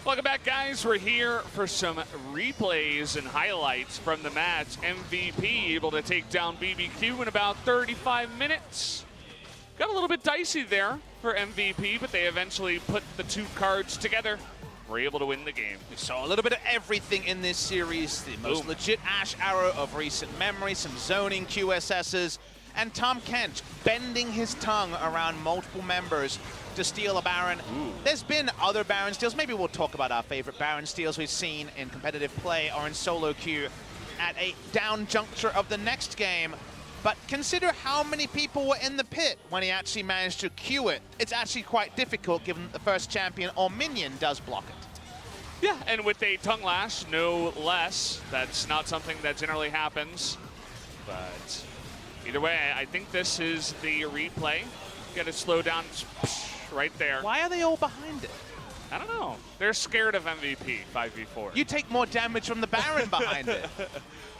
Welcome back, guys. We're here for some replays and highlights from the match. MVP able to take down BBQ in about 35 minutes. Got a little bit dicey there for MVP, but they eventually put the two cards together. We're able to win the game. We saw a little bit of everything in this series. The most legit Ashe arrow of recent memory, some zoning QSSs, and Tahm Kench bending his tongue around multiple members to steal a Baron. There's been other Baron steals. Maybe we'll talk about our favorite Baron steals we've seen in competitive play or in solo queue at a down juncture of the next game. But consider how many people were in the pit when he actually managed to queue it. It's actually quite difficult given that the first champion or minion does block it. Yeah, and with a tongue lash, no less. That's not something that generally happens. But either way, I think this is the replay. Got to slow down right there. Why are they all behind it? I don't know. They're scared of MVP 5v4. You take more damage from the Baron behind it.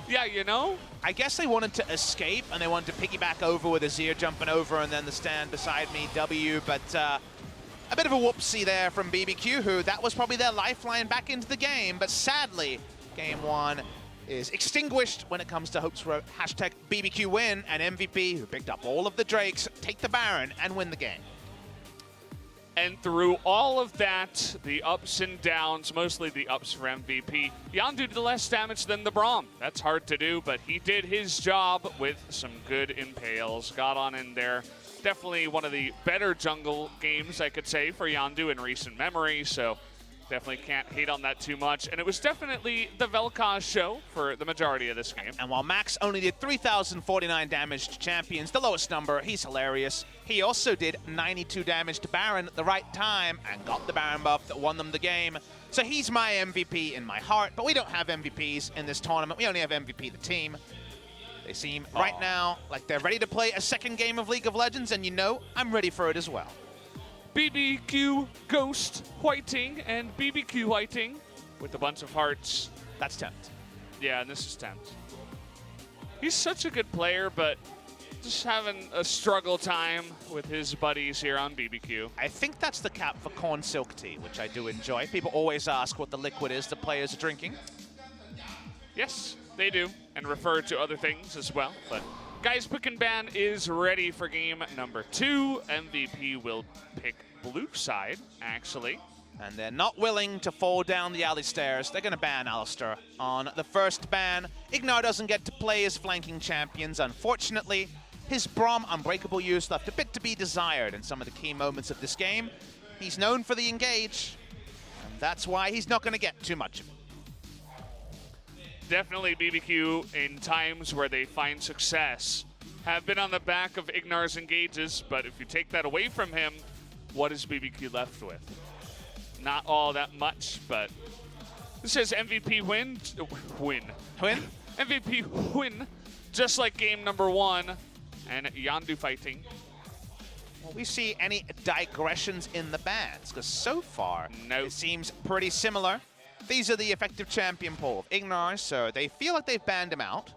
Yeah, you know? I guess they wanted to escape and they wanted to piggyback over with Azir jumping over and then the stand beside me, W, but a bit of a whoopsie there from BBQ, who that was probably their lifeline back into the game, but sadly, game one is extinguished when it comes to hopes for a hashtag BBQ win, and MVP, who picked up all of the Drakes, take the Baron and win the game. And through all of that, the ups and downs, mostly the ups for MVP, Yondu did less damage than the Braum. That's hard to do, but he did his job with some good impales. Got on in there. Definitely one of the better jungle games, I could say, for Yondu in recent memory, so definitely can't hate on that too much. And it was definitely the Vel'Koz show for the majority of this game. And while Max only did 3,049 damage to champions, the lowest number, he's hilarious. He also did 92 damage to Baron at the right time and got the Baron buff that won them the game. So he's my MVP in my heart, but we don't have MVPs in this tournament. We only have MVP the team. They seem right now like they're ready to play a second game of League of Legends, and you know I'm ready for it as well. BBQ Ghost Whiting and BBQ Whiting with a bunch of hearts. That's tempt. Yeah, and this is tempt. He's such a good player, but just having a struggle time with his buddies here on BBQ. I think that's the cap for corn silk tea, which I do enjoy. People always ask what the liquid is the players are drinking. Yes, they do, and refer to other things as well. But guys, Pick and Ban is ready for game number 2. MVP will pick blue side, actually. And they're not willing to fall down the alley stairs. They're going to ban Alistar on the first ban. Ignar doesn't get to play his flanking champions, unfortunately. His Braum Unbreakable use left a bit to be desired in some of the key moments of this game. He's known for the engage, and that's why he's not going to get too much of it. Definitely BBQ in times where they find success have been on the back of Ignar's engages, but if you take that away from him, what is BBQ left with? Not all that much, but this says MVP win. MVP win, just like game number 1 and Yondu fighting. Will we see any digressions in the bans? Because so far, it seems pretty similar. These are the effective champion pool of Ignar, so they feel like they've banned him out.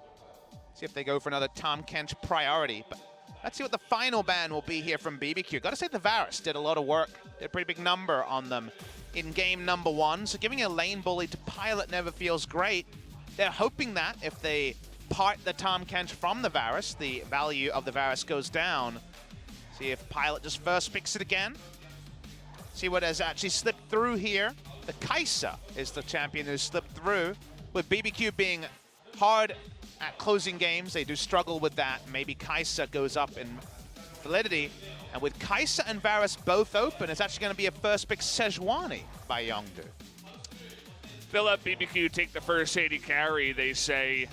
See if they go for another Tahm Kench priority, but let's see what the final ban will be here from BBQ. Gotta say the Varus did a lot of work, did a pretty big number on them in game number 1, so giving a lane bully to Pilot never feels great. They're hoping that if they part the Tahm Kench from the Varus, the value of the Varus goes down. See if Pilot just first picks it again. See what has actually slipped through here. The Kai'Sa is the champion who slipped through, with BBQ being hard at closing games. They do struggle with that. Maybe Kai'Sa goes up in validity. And with Kai'Sa and Varus both open, it's actually going to be a first pick Sejuani by Yondu. They'll let BBQ take the first AD carry, they say.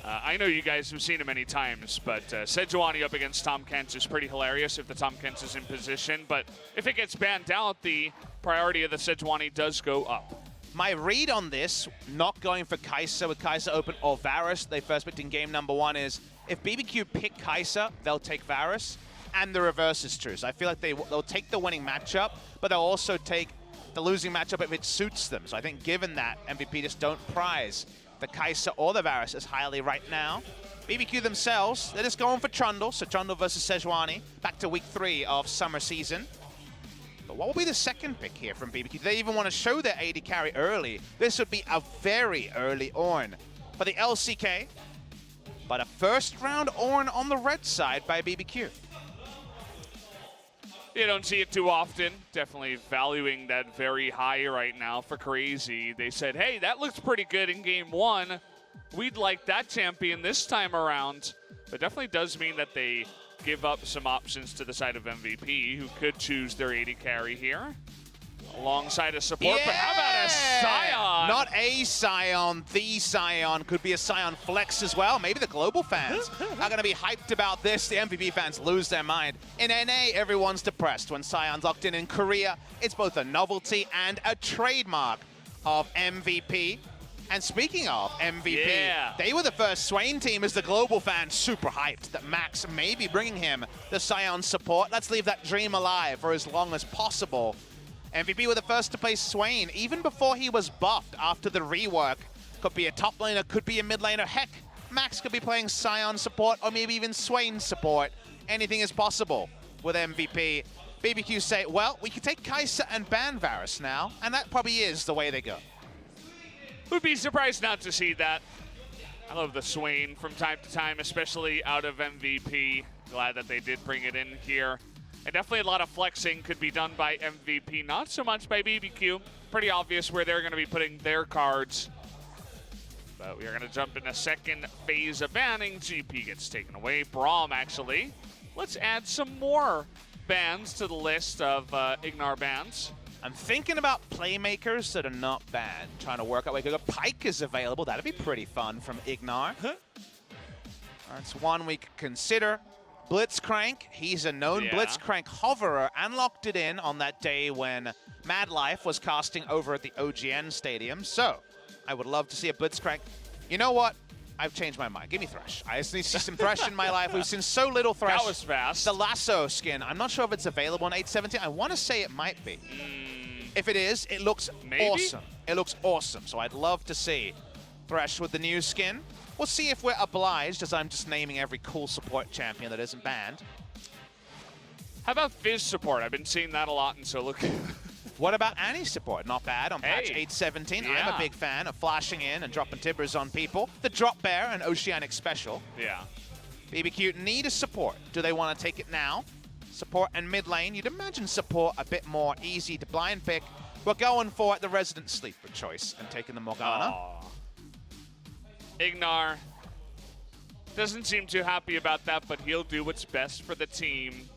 I know you guys have seen it many times, but Sejuani up against Tahm Kench is pretty hilarious if the Tahm Kench is in position. But if it gets banned out, the priority of the Sejuani does go up. My read on this, not going for Kai'Sa with Kai'Sa open or Varus, they first picked in game number 1, is if BBQ pick Kai'Sa, they'll take Varus, and the reverse is true. So I feel like they'll take the winning matchup, but they'll also take the losing matchup if it suits them. So I think given that, MVP just don't prize the Kai'Sa or the Varus as highly right now. BBQ themselves, they're just going for Trundle, so Trundle versus Sejuani, back to week 3 of summer season. But What will be the second pick here from BBQ? Do they even want to show their AD carry early? This would be a very early Ornn for the LCK. But a first round Ornn on the red side by BBQ. You don't see it too often. Definitely valuing that very high right now for Crazy. They said, hey, that looks pretty good in game 1. We'd like that champion this time around. But definitely does mean that they give up some options to the side of MVP, who could choose their AD carry here. Alongside a support, but how about a Sion? Not a Sion, the Sion. Could be a Sion flex as well. Maybe the global fans are going to be hyped about this. The MVP fans lose their mind. In NA, everyone's depressed when Sion's locked in Korea. It's both a novelty and a trademark of MVP. And speaking of MVP, they were the first Swain team as the global fans super hyped that Max may be bringing him the Sion support. Let's leave that dream alive for as long as possible. MVP were the first to play Swain, even before he was buffed after the rework. Could be a top laner, could be a mid laner. Heck, Max could be playing Sion support or maybe even Swain support. Anything is possible with MVP. BBQ say, well, we could take Kai'Sa and ban Varus now, and that probably is the way they go. Would be surprised not to see that. I love the Swain from time to time, especially out of MVP. Glad that they did bring it in here. And definitely a lot of flexing could be done by MVP, not so much by BBQ. Pretty obvious where they're going to be putting their cards. But we are going to jump in a second phase of banning. GP gets taken away. Braum, actually. Let's add some more bans to the list of Ignar bans. I'm thinking about playmakers that are not banned. Trying to work out where Pyke is available. That'd be pretty fun from Ignar. That's one we could consider. Blitzcrank, he's a known Blitzcrank hoverer and locked it in on that day when Mad Life was casting over at the OGN Stadium. So, I would love to see a Blitzcrank. You know what? I've changed my mind. Give me Thresh. I just need to see some Thresh in my life. We've seen so little Thresh. That was fast. The Lasso skin, I'm not sure if it's available on 817. I want to say it might be. If it is, it looks awesome. It looks awesome. So I'd love to see Thresh with the new skin. We'll see if we're obliged, as I'm just naming every cool support champion that isn't banned. How about Fizz support? I've been seeing that a lot, and so look. What about Annie support? Not bad on patch 817. I'm a big fan of flashing in and dropping timbers on people. The Drop Bear and Oceanic Special. Yeah. BBQ need a support. Do they want to take it now? Support and mid lane. You'd imagine support a bit more easy to blind pick. We're going for the Resident Sleeper choice and taking the Morgana. Ignar doesn't seem too happy about that, but he'll do what's best for the team.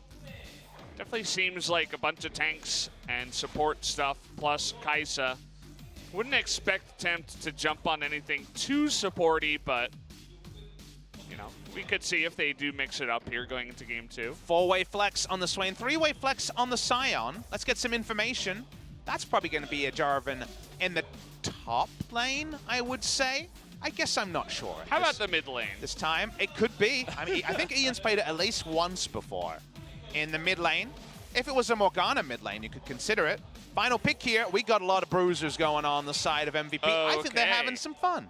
Definitely seems like a bunch of tanks and support stuff, plus Kai'Sa. Wouldn't expect Tempt to jump on anything too supporty, but, you know, we could see if they do mix it up here going into game 2. 4-way flex on the Swain, 3-way flex on the Sion. Let's get some information. That's probably going to be a Jarvan in the top lane, I would say. I guess I'm not sure. How about the mid lane? This time, it could be. I mean, I think Ian's played it at least once before in the mid lane. If it was a Morgana mid lane, you could consider it. Final pick here. We got a lot of bruisers going on the side of MVP. I think they're having some fun.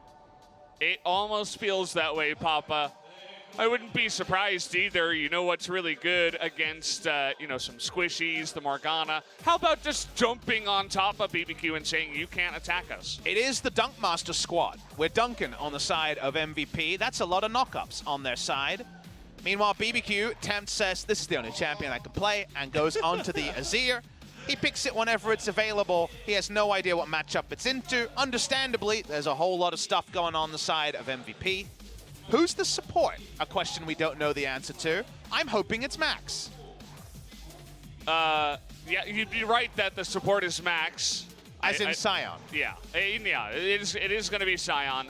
It almost feels that way, Papa. I wouldn't be surprised either. You know what's really good against, you know, some squishies, the Morgana. How about just jumping on top of BBQ and saying you can't attack us? It is the Dunkmaster squad. We're dunking on the side of MVP. That's a lot of knockups on their side. Meanwhile, BBQ, Tempt says this is the only champion I can play and goes on to the Azir. He picks it whenever it's available. He has no idea what matchup it's into. Understandably, there's a whole lot of stuff going on the side of MVP. Who's the support? A question we don't know the answer to. I'm hoping it's Max. Yeah, you'd be right that the support is Max. As in Sion. Yeah, it is going to be Sion.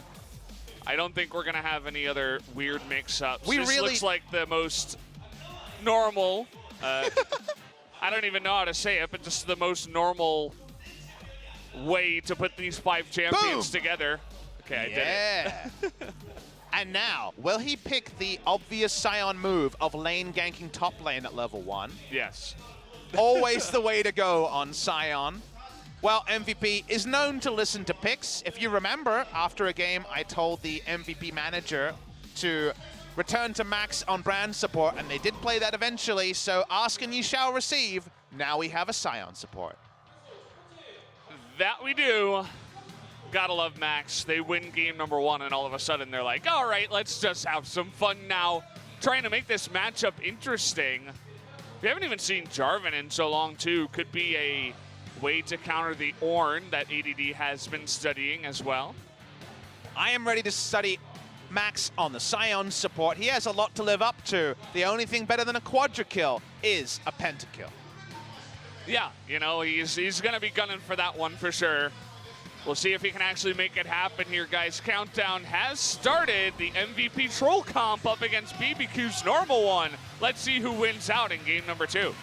I don't think we're going to have any other weird mix-ups. This looks like the most normal, I don't even know how to say it, but just the most normal way to put these 5 champions together. Okay, I did it. And now, will he pick the obvious Sion move of lane ganking top lane at level 1? Yes. Always the way to go on Sion. Well, MVP is known to listen to picks. If you remember, after a game, I told the MVP manager to return to Max on brand support, and they did play that eventually, so ask and you shall receive. Now we have a Sion support. That we do. Gotta love Max. They win game number 1, and all of a sudden they're like, all right, let's just have some fun now. Trying to make this matchup interesting. We haven't even seen Jarvan in so long, too. Could be a way to counter the Ornn that ADD has been studying as well. I am ready to study Max on the Sion support. He has a lot to live up to. The only thing better than a quadra kill is a pentakill. Yeah, you know, he's going to be gunning for that one for sure. We'll see if he can actually make it happen here, guys. Countdown has started. The MVP Troll comp up against BBQ's normal one. Let's see who wins out in game number 2.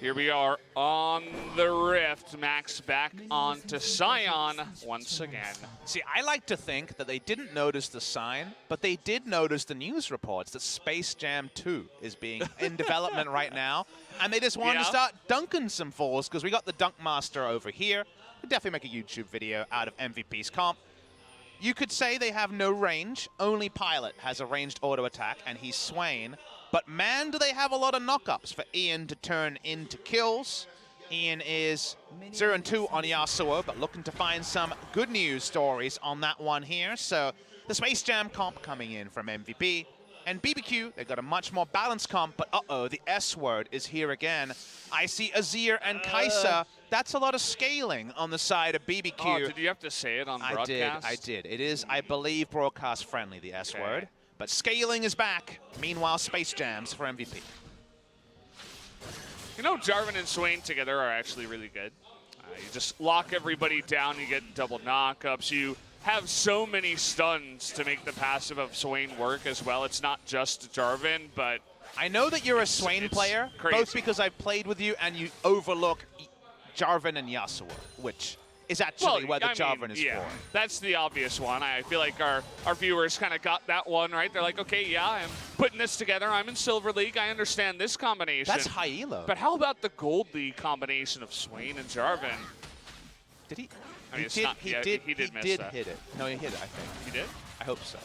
Here we are on the Rift. Max back onto Sion once again. See, I like to think that they didn't notice the sign, but they did notice the news reports that Space Jam 2 is being in development right now, and they just wanted to start dunking some fools because we got the Dunk Master over here. We'll definitely make a YouTube video out of MVP's comp. You could say they have no range. Only Pilot has a ranged auto attack, and he's Swain. But man, do they have a lot of knockups for Ian to turn into kills. Ian is 0-2 on Yasuo, but looking to find some good news stories on that one here. So the Space Jam comp coming in from MVP. And BBQ, they've got a much more balanced comp, but uh-oh, the S word is here again. I see Azir and Kai'Sa. That's a lot of scaling on the side of BBQ. Oh, did you have to say it on broadcast? I did. It is, I believe, broadcast friendly, the S word. But scaling is back. Meanwhile, Space Jams for MVP. You know, Jarvan and Swain together are actually really good. You just lock everybody down, you get double knockups. You have so many stuns to make the passive of Swain work as well. It's not just Jarvan, but... I know that you're a Swain player, both because I've played with you and you overlook Jarvan and Yasuo, which is actually where the Jarvan is for. That's the obvious one. I feel like our viewers kind of got that one, right? They're like, okay, yeah, I'm putting this together. I'm in Silver League. I understand this combination. That's high elo. But how about the Gold League combination of Swain and Jarvan? Did he? I mean, he did hit it. No, he hit it, I think. He did? I hope so.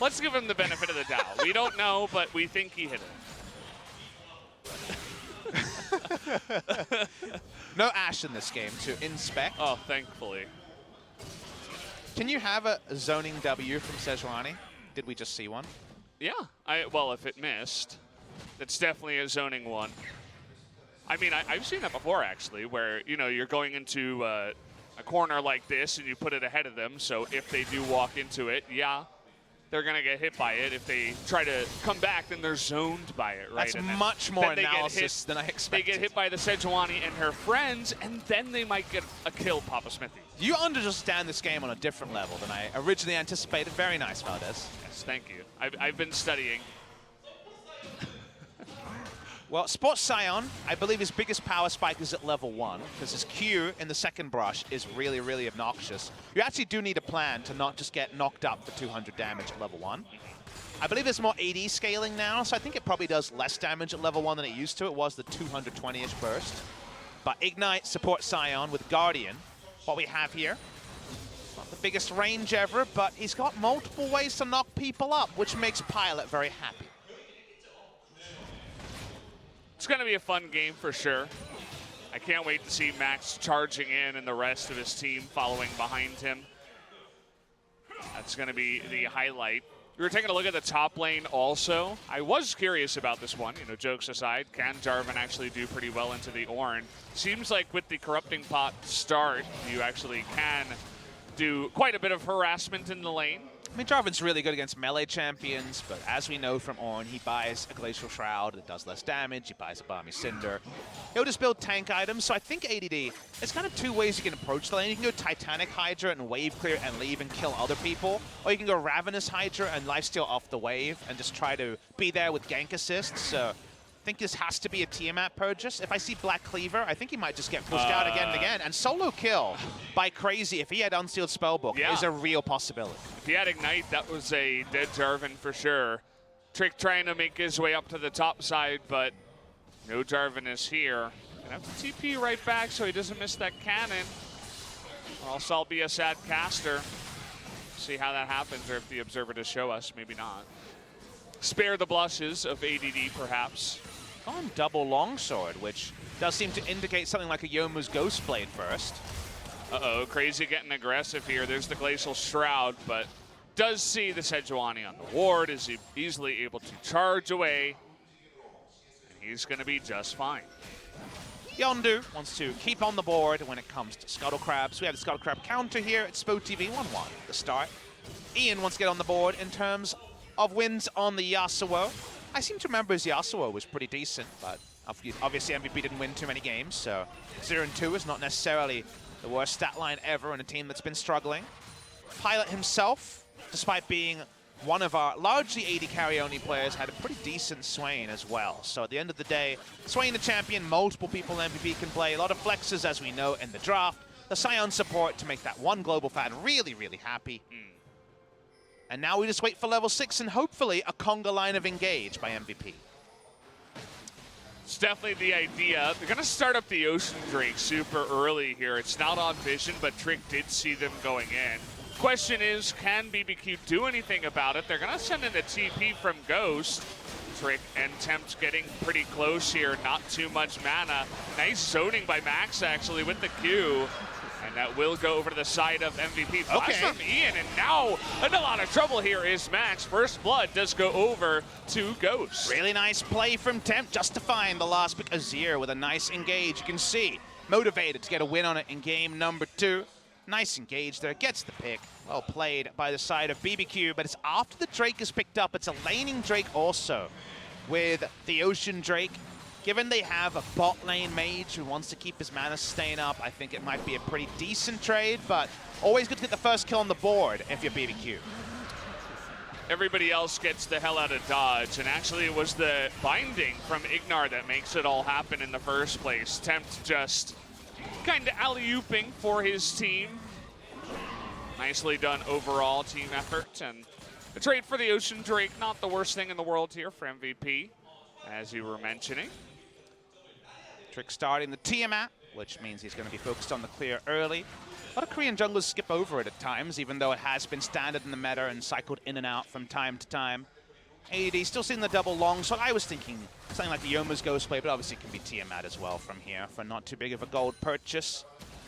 Let's give him the benefit of the doubt. We don't know, but we think he hit it. No Ashe in this game to inspect. Oh, thankfully. Can you have a zoning W from Sejuani? Did we just see one? Yeah. Well, if it missed, it's definitely a zoning one. I mean, I've seen that before, actually, where, you know, you're going into a corner like this and you put it ahead of them. So if they do walk into it, yeah, they're going to get hit by it. If they try to come back, then they're zoned by it, right? That's much more analysis than I expected. They get hit by the Sejuani and her friends, and then they might get a kill, Papa Smithy. You understand this game on a different level than I originally anticipated. Very nice, Valdez. Yes, thank you. I've been studying. Well, Sports Sion, I believe his biggest power spike is at level 1, because his Q in the second brush is really, really obnoxious. You actually do need a plan to not just get knocked up for 200 damage at level 1. I believe there's more AD scaling now, so I think it probably does less damage at level 1 than it used to. It was the 220-ish burst. But Ignite supports Sion with Guardian. What we have here, not the biggest range ever, but he's got multiple ways to knock people up, which makes Pilot very happy. It's going to be a fun game for sure. I can't wait to see Max charging in and the rest of his team following behind him. That's going to be the highlight. We were taking a look at the top lane also. I was curious about this one, you know, jokes aside. Can Jarvan actually do pretty well into the Ornn? Seems like with the Corrupting Pot start, you actually can do quite a bit of harassment in the lane. I mean, Jarvan's really good against melee champions, but as we know from Ornn, he buys a Glacial Shroud that does less damage, he buys a Balmy Cinder. He'll just build tank items, so I think ADD, there's kind of two ways you can approach the lane. You can go Titanic Hydra and wave clear and leave and kill other people, or you can go Ravenous Hydra and lifesteal off the wave and just try to be there with gank assists. So think this has to be a Tiamat purchase. If I see Black Cleaver, I think he might just get pushed out again and again. And solo kill by Crazy, if he had Unsealed Spellbook, is a real possibility. If he had Ignite, that was a dead Jarvan for sure. Trick trying to make his way up to the top side, but no Jarvan is here. Gonna have to TP right back so he doesn't miss that cannon. Or else I'll be a sad caster. See how that happens, or if the Observer does show us, maybe not. Spare the blushes of ADD, perhaps. On double longsword, which does seem to indicate something like a Youmuu's Ghostblade first. Uh-oh, Crazy getting aggressive here. There's the Glacial Shroud, but does see the Sejuani on the ward, is easily able to charge away, and he's going to be just fine. Yondu wants to keep on the board when it comes to Scuttle Crabs. We have the Scuttle Crab counter here at SpoTV 1-1 at the start. Ian wants to get on the board in terms of wins on the Yasuo. I seem to remember his Yasuo was pretty decent, but obviously MVP didn't win too many games, so 0-2 is not necessarily the worst stat line ever in a team that's been struggling. Pilot himself, despite being one of our largely AD carry-only players, had a pretty decent Swain as well. So at the end of the day, Swain the champion, multiple people in MVP can play, a lot of flexes as we know in the draft, the Sion support to make that one global fan really, really happy. And now we just wait for level 6 and hopefully a conga line of engage by MVP. It's definitely the idea. They're going to start up the Ocean Drake super early here. It's not on vision, but Trick did see them going in. Question is, can BBQ do anything about it? They're going to send in the TP from Ghost. Trick and Tempt getting pretty close here. Not too much mana. Nice zoning by Max, actually, with the Q. And that will go over to the side of MVP. Flash from Ian, and now in a lot of trouble here is Max. First Blood does go over to Ghost. Really nice play from Tempt, justifying the last pick. Azir with a nice engage. You can see, motivated to get a win on it in game number 2. Nice engage there, gets the pick. Well played by the side of BBQ, but it's after the Drake is picked up. It's a laning Drake also with the Ocean Drake. Given they have a bot lane mage who wants to keep his mana sustain up, I think it might be a pretty decent trade, but always good to get the first kill on the board if you're BBQ. Everybody else gets the hell out of dodge, and actually it was the binding from Ignar that makes it all happen in the first place. Tempt just kind of alley-ooping for his team. Nicely done overall team effort, and the trade for the Ocean Drake, not the worst thing in the world here for MVP, as you were mentioning. Trick starting the Tiamat, which means he's going to be focused on the clear early. A lot of Korean junglers skip over it at times, even though it has been standard in the meta and cycled in and out from time to time. AD still seeing the double long, so I was thinking something like the Youmuu's Ghostblade, but obviously it can be Tiamat as well from here for not too big of a gold purchase.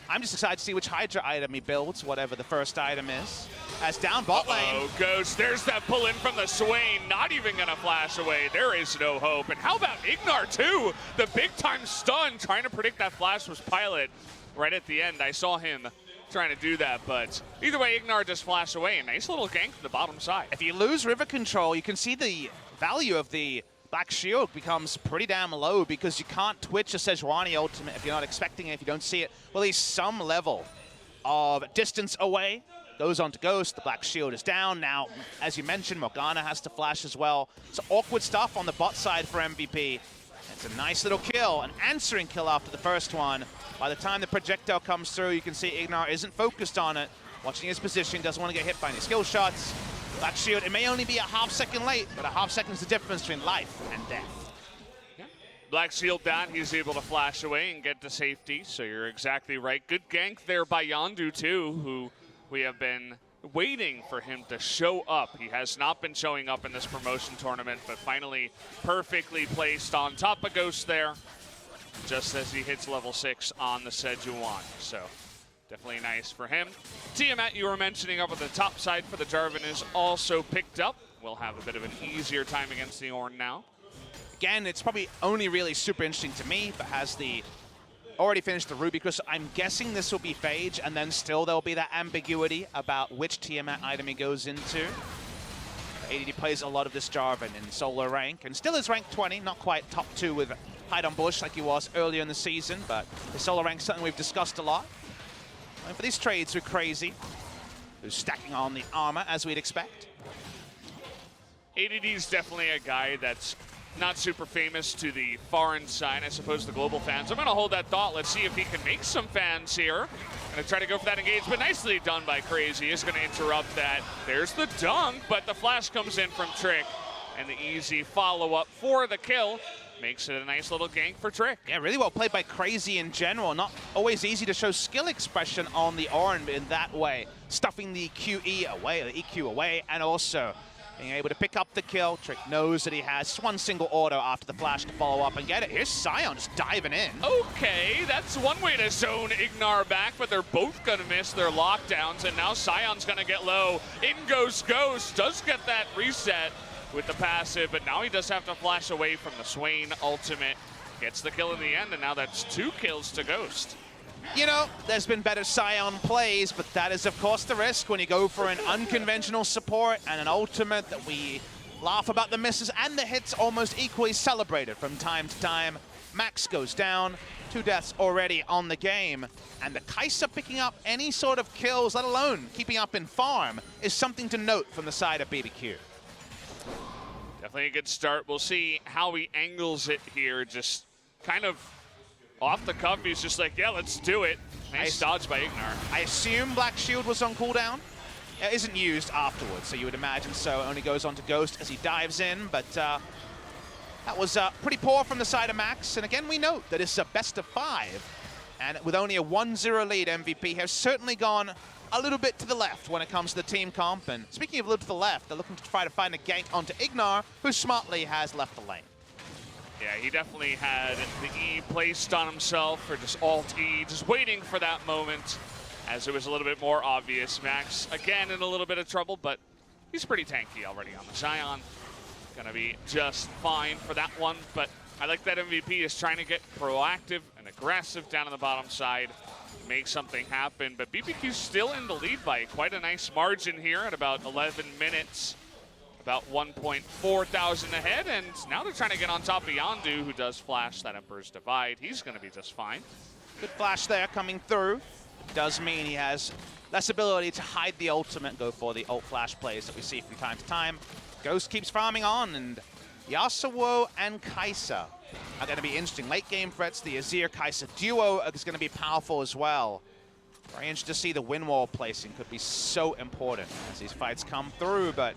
I'm just excited to see which Hydra item he builds, whatever the first item is. As down bot lane. Oh, Ghost, there's that pull in from the Swain, not even gonna flash away. There is no hope. And how about Ignar too? The big time stun, trying to predict that flash was Pilot right at the end. I saw him trying to do that, but either way, Ignar just flashed away. A nice little gank to the bottom side. If you lose river control, you can see the value of the Black Shield becomes pretty damn low because you can't Twitch a Sejuani ultimate if you're not expecting it, if you don't see it. Well, at least some level of distance away. Goes on to Ghost, the Black Shield is down. Now, as you mentioned, Morgana has to flash as well. So awkward stuff on the bot side for MVP. It's a nice little kill, an answering kill after the first one. By the time the projectile comes through, you can see Ignar isn't focused on it. Watching his position, doesn't want to get hit by any skill shots. Black Shield, it may only be a half second late, but a half second is the difference between life and death. Yeah. Black Shield down, he's able to flash away and get to safety, so you're exactly right. Good gank there by Yondu too, who we have been waiting for him to show up. He has not been showing up in this promotion tournament, but finally perfectly placed on top of Ghost there, just as he hits level 6 on the Sejuani. So definitely nice for him. Tiamat, you were mentioning up at the top side for the Jarvan, is also picked up. We'll have a bit of an easier time against the Ornn now. Again, it's probably only really super interesting to me, but has the already finished the Ruby Crystal. I'm guessing this will be Phage, and then still there'll be that ambiguity about which Tiamat item he goes into. ADD plays a lot of this Jarvan in solo rank, and still is ranked 20, not quite top 2 with Hide on Bush like he was earlier in the season, but the solo rank is something we've discussed a lot. And for these trades with Crazy, who's stacking on the armor as we'd expect. ADD is definitely a guy that's not super famous to the foreign side, I suppose the global fans. I'm going to hold that thought. Let's see if he can make some fans here. Going to try to go for that engage, but nicely done by Crazy. Is going to interrupt that. There's the dunk, but the flash comes in from Trick. And the easy follow-up for the kill makes it a nice little gank for Trick. Yeah, really well played by Crazy in general. Not always easy to show skill expression on the Oran in that way. Stuffing the QE away, the EQ away, and also being able to pick up the kill. Trick knows that he has just one single auto after the flash to follow up and get it. Here's Sion just diving in. Okay, that's one way to zone Ignar back, but they're both going to miss their lockdowns, and now Sion's going to get low. In goes Ghost, does get that reset with the passive, but now he does have to flash away from the Swain ultimate. Gets the kill in the end, and now that's 2 kills to Ghost. You know, there's been better Sion plays, but that is, of course, the risk when you go for an unconventional support and an ultimate that we laugh about the misses and the hits almost equally celebrated from time to time. Max goes down, 2 deaths already on the game, and the Kai'Sa picking up any sort of kills, let alone keeping up in farm, is something to note from the side of BBQ. Definitely a good start. We'll see how he angles it here. Just kind of off the cuff, he's just like, yeah, let's do it. Nice dodge by Ignar. I assume Black Shield was on cooldown. It isn't used afterwards, so you would imagine so. It only goes on to Ghost as he dives in, but that was pretty poor from the side of Max. And again, we note that it's a best of 5. And with only a 1-0 lead, MVP has certainly gone a little bit to the left when it comes to the team comp. And speaking of a little to the left, they're looking to try to find a gank onto Ignar, who smartly has left the lane. Yeah, he definitely had the E placed on himself, or just Alt-E, just waiting for that moment, as it was a little bit more obvious. Max, again, in a little bit of trouble, but he's pretty tanky already on the Sion. Gonna be just fine for that one, but I like that MVP is trying to get proactive and aggressive down on the bottom side, make something happen, but BBQ's still in the lead by quite a nice margin here at about 11 minutes. About 1.4 thousand ahead, and now they're trying to get on top of Yondu, who does flash that Emperor's Divide. He's going to be just fine. Good flash there coming through. It does mean he has less ability to hide the ultimate, go for the ult flash plays that we see from time to time. Ghost keeps farming on, and Yasuo and Kai'Sa are going to be interesting. Late game threats, the Azir Kai'Sa duo is going to be powerful as well. Very interesting to see the win wall placing, could be so important as these fights come through, but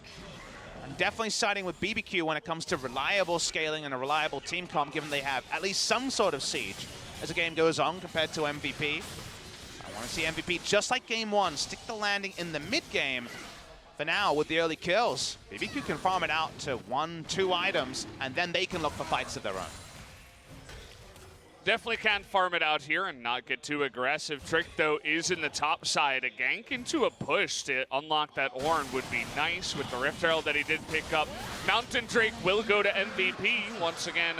I'm definitely siding with BBQ when it comes to reliable scaling and a reliable team comp, given they have at least some sort of siege as the game goes on compared to MVP. I want to see MVP, just like game 1, stick the landing in the mid-game. For now, with the early kills, BBQ can farm it out to 1-2 items, and then they can look for fights of their own. Definitely can't farm it out here and not get too aggressive. Trick, though, is in the top side. A gank into a push to unlock that Ornn would be nice with the Rift Herald that he did pick up. Mountain Drake will go to MVP. Once again,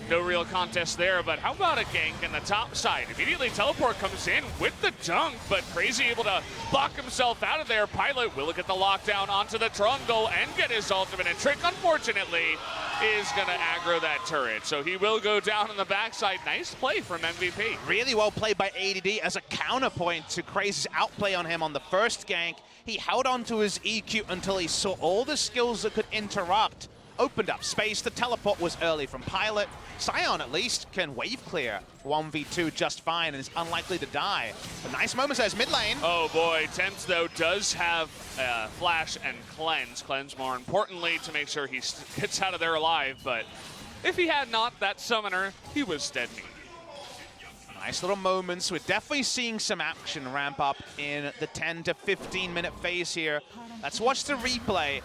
no real contest there, but how about a gank in the top side? Immediately Teleport comes in with the dunk, but Crazy able to block himself out of there. Pilot will get the lockdown onto the Trundle and get his ultimate, and Trick, unfortunately, is going to aggro that turret. So he will go down on the backside. Nice play from MVP. Really well played by ADD as a counterpoint to Crazy's outplay on him on the first gank. He held on to his EQ until he saw all the skills that could interrupt. Opened up space. The teleport was early from Pilot. Sion, at least, can wave clear 1v2 just fine and is unlikely to die. But nice moments as mid lane. Oh boy, Temps, though, does have Flash and Cleanse. Cleanse, more importantly, to make sure he gets out of there alive. But if he had not that summoner, he was dead meat. Nice little moments. We're definitely seeing some action ramp up in the 10 to 15 minute phase here. Let's watch the replay.